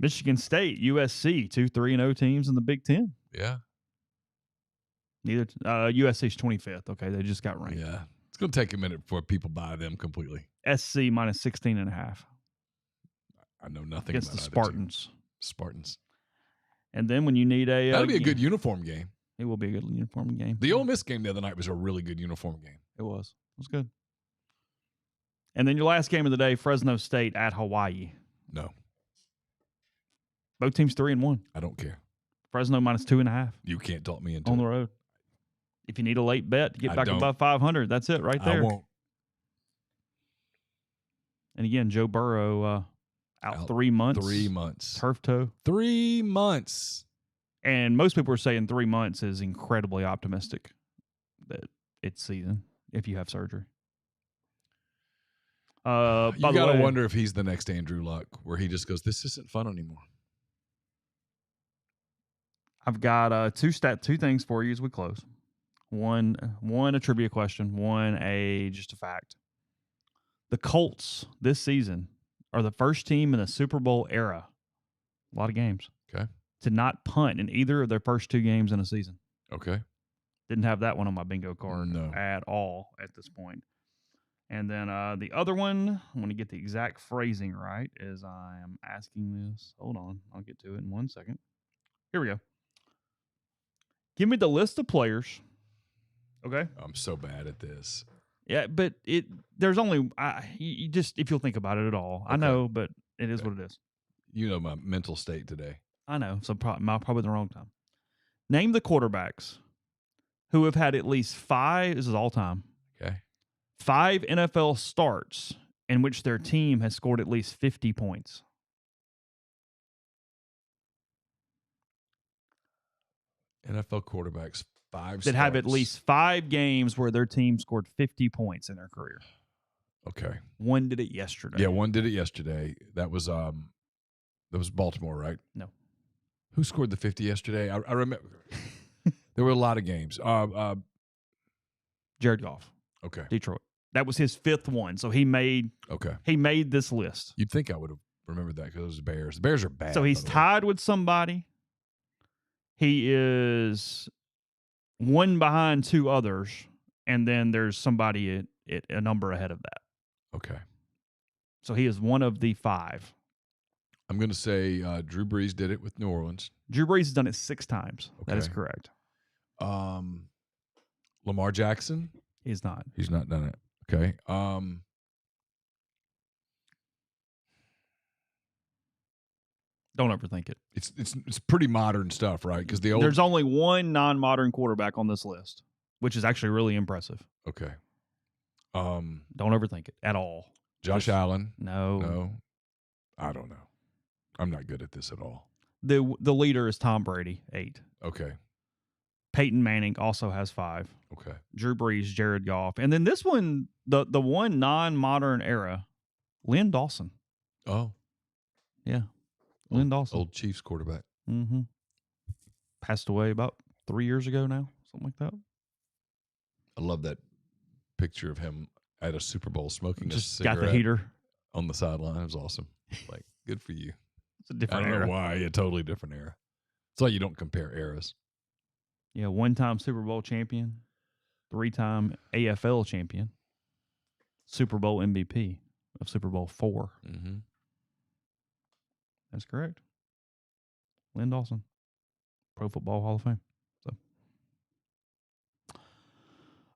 Michigan State, USC, 2 3-0 teams in the Big Ten. Yeah. Neither USC's 25th. Okay, they just got ranked. Yeah. It's going to take a minute before people buy them completely. SC minus 16.5. I know nothing against about the Spartans. Spartans. And then when you need a... That'll be a good uniform game. It will be a good uniform game. The Ole Miss game the other night was a really good uniform game. It was. It was good. And then your last game of the day, Fresno State at Hawaii. No. Both teams 3-1. I don't care. Fresno minus 2.5. You can't talk me into on it. the road. If you need a late bet to get back don't. above 500, that's it right there. I won't. And again, Joe Burrow out 3 months. 3 months. Turf toe. 3 months. And most people are saying 3 months is incredibly optimistic that it's season if you have surgery. You got to wonder if he's the next Andrew Luck, where he just goes, this isn't fun anymore. I've got two things for you as we close. One a trivia question, one just a fact. The Colts this season are the first team in the Super Bowl era, a lot of games, okay, to not punt in either of their first 2 games in a season. Okay. Didn't have that one on my bingo card No. at all at this point. And then the other one, I want to get the exact phrasing right as I am asking this. Hold on. I'll get to it in 1 second. Here we go. Give me the list of players. Okay. I'm so bad at this. Yeah, but there's only you just if you'll think about it at all. Okay. I know, but it is what it is. You know my mental state today. I know, so probably the wrong time. Name the quarterbacks who have had at least 5. This is all time. Okay. 5 NFL starts in which their team has scored at least 50 points. NFL quarterbacks, 5 that starts. have at least 5 games where their team scored 50 points in their career. Okay. One did it yesterday. Yeah, one did it yesterday. That was Baltimore, right? No. Who scored the 50 yesterday? I remember. There were a lot of games. Jared Goff. Okay. Detroit. That was his 5th one. So he made this list. You'd think I would have remembered that because it was the Bears. The Bears are bad. So he's tied with somebody. He is one behind 2 others, and then there's somebody at a number ahead of that. Okay. So he is one of the 5. I'm going to say Drew Brees did it with New Orleans. Drew Brees has done it 6 times. Okay. That is correct. Lamar Jackson? He's not. He's not done it. Okay. Don't overthink it. It's pretty modern stuff, right? Because there's only one non-modern quarterback on this list, which is actually really impressive. Okay. Don't overthink it at all. Josh Allen? No. I don't know. I'm not good at this at all. The leader is Tom Brady, 8. Okay. Peyton Manning also has 5. Okay. Drew Brees, Jared Goff, and then this one, the one non-modern era, Lynn Dawson. Oh. Yeah. Lynn Dawson. Old Chiefs quarterback. Mm-hmm. Passed away about 3 years ago now, something like that. I love that picture of him at a Super Bowl smoking Just a cigarette. got the heater on the sideline. It was awesome. Like, good for you. It's a different era. I don't era. know why. A totally different era. It's why you don't compare eras. Yeah, 1-time Super Bowl champion, 3-time AFL champion, Super Bowl MVP of Super Bowl 4. Mm-hmm. That's correct. Lynn Dawson, Pro Football Hall of Fame. So,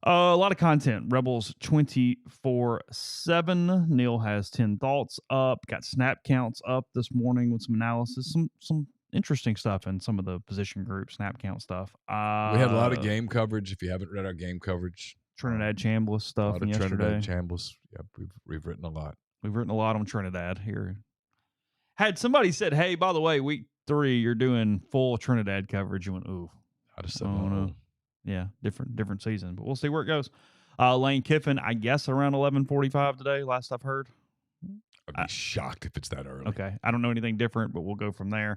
a lot of content. Rebels 24/7. Neal has 10 thoughts up. Got snap counts up this morning with some analysis. Some interesting stuff in some of the position group snap count stuff. We had a lot of game coverage. If you haven't read our game coverage, Trinidad Chambliss stuff from yesterday. Trinidad Chambliss. Yeah, we've written a lot. We've written a lot on Trinidad here. Had somebody said, "Hey, by the way, week 3, you're doing full Trinidad coverage." You went, "Ooh, I just said, no. Yeah, different season, but we'll see where it goes." Lane Kiffin, I guess around 11:45 today. Last I've heard. I'd be shocked if it's that early. Okay, I don't know anything different, but we'll go from there.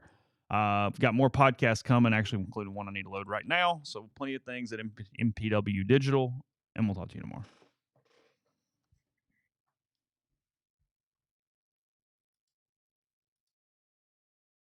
We've got more podcasts coming, actually, including one I need to load right now. So plenty of things at MPW Digital, and we'll talk to you tomorrow.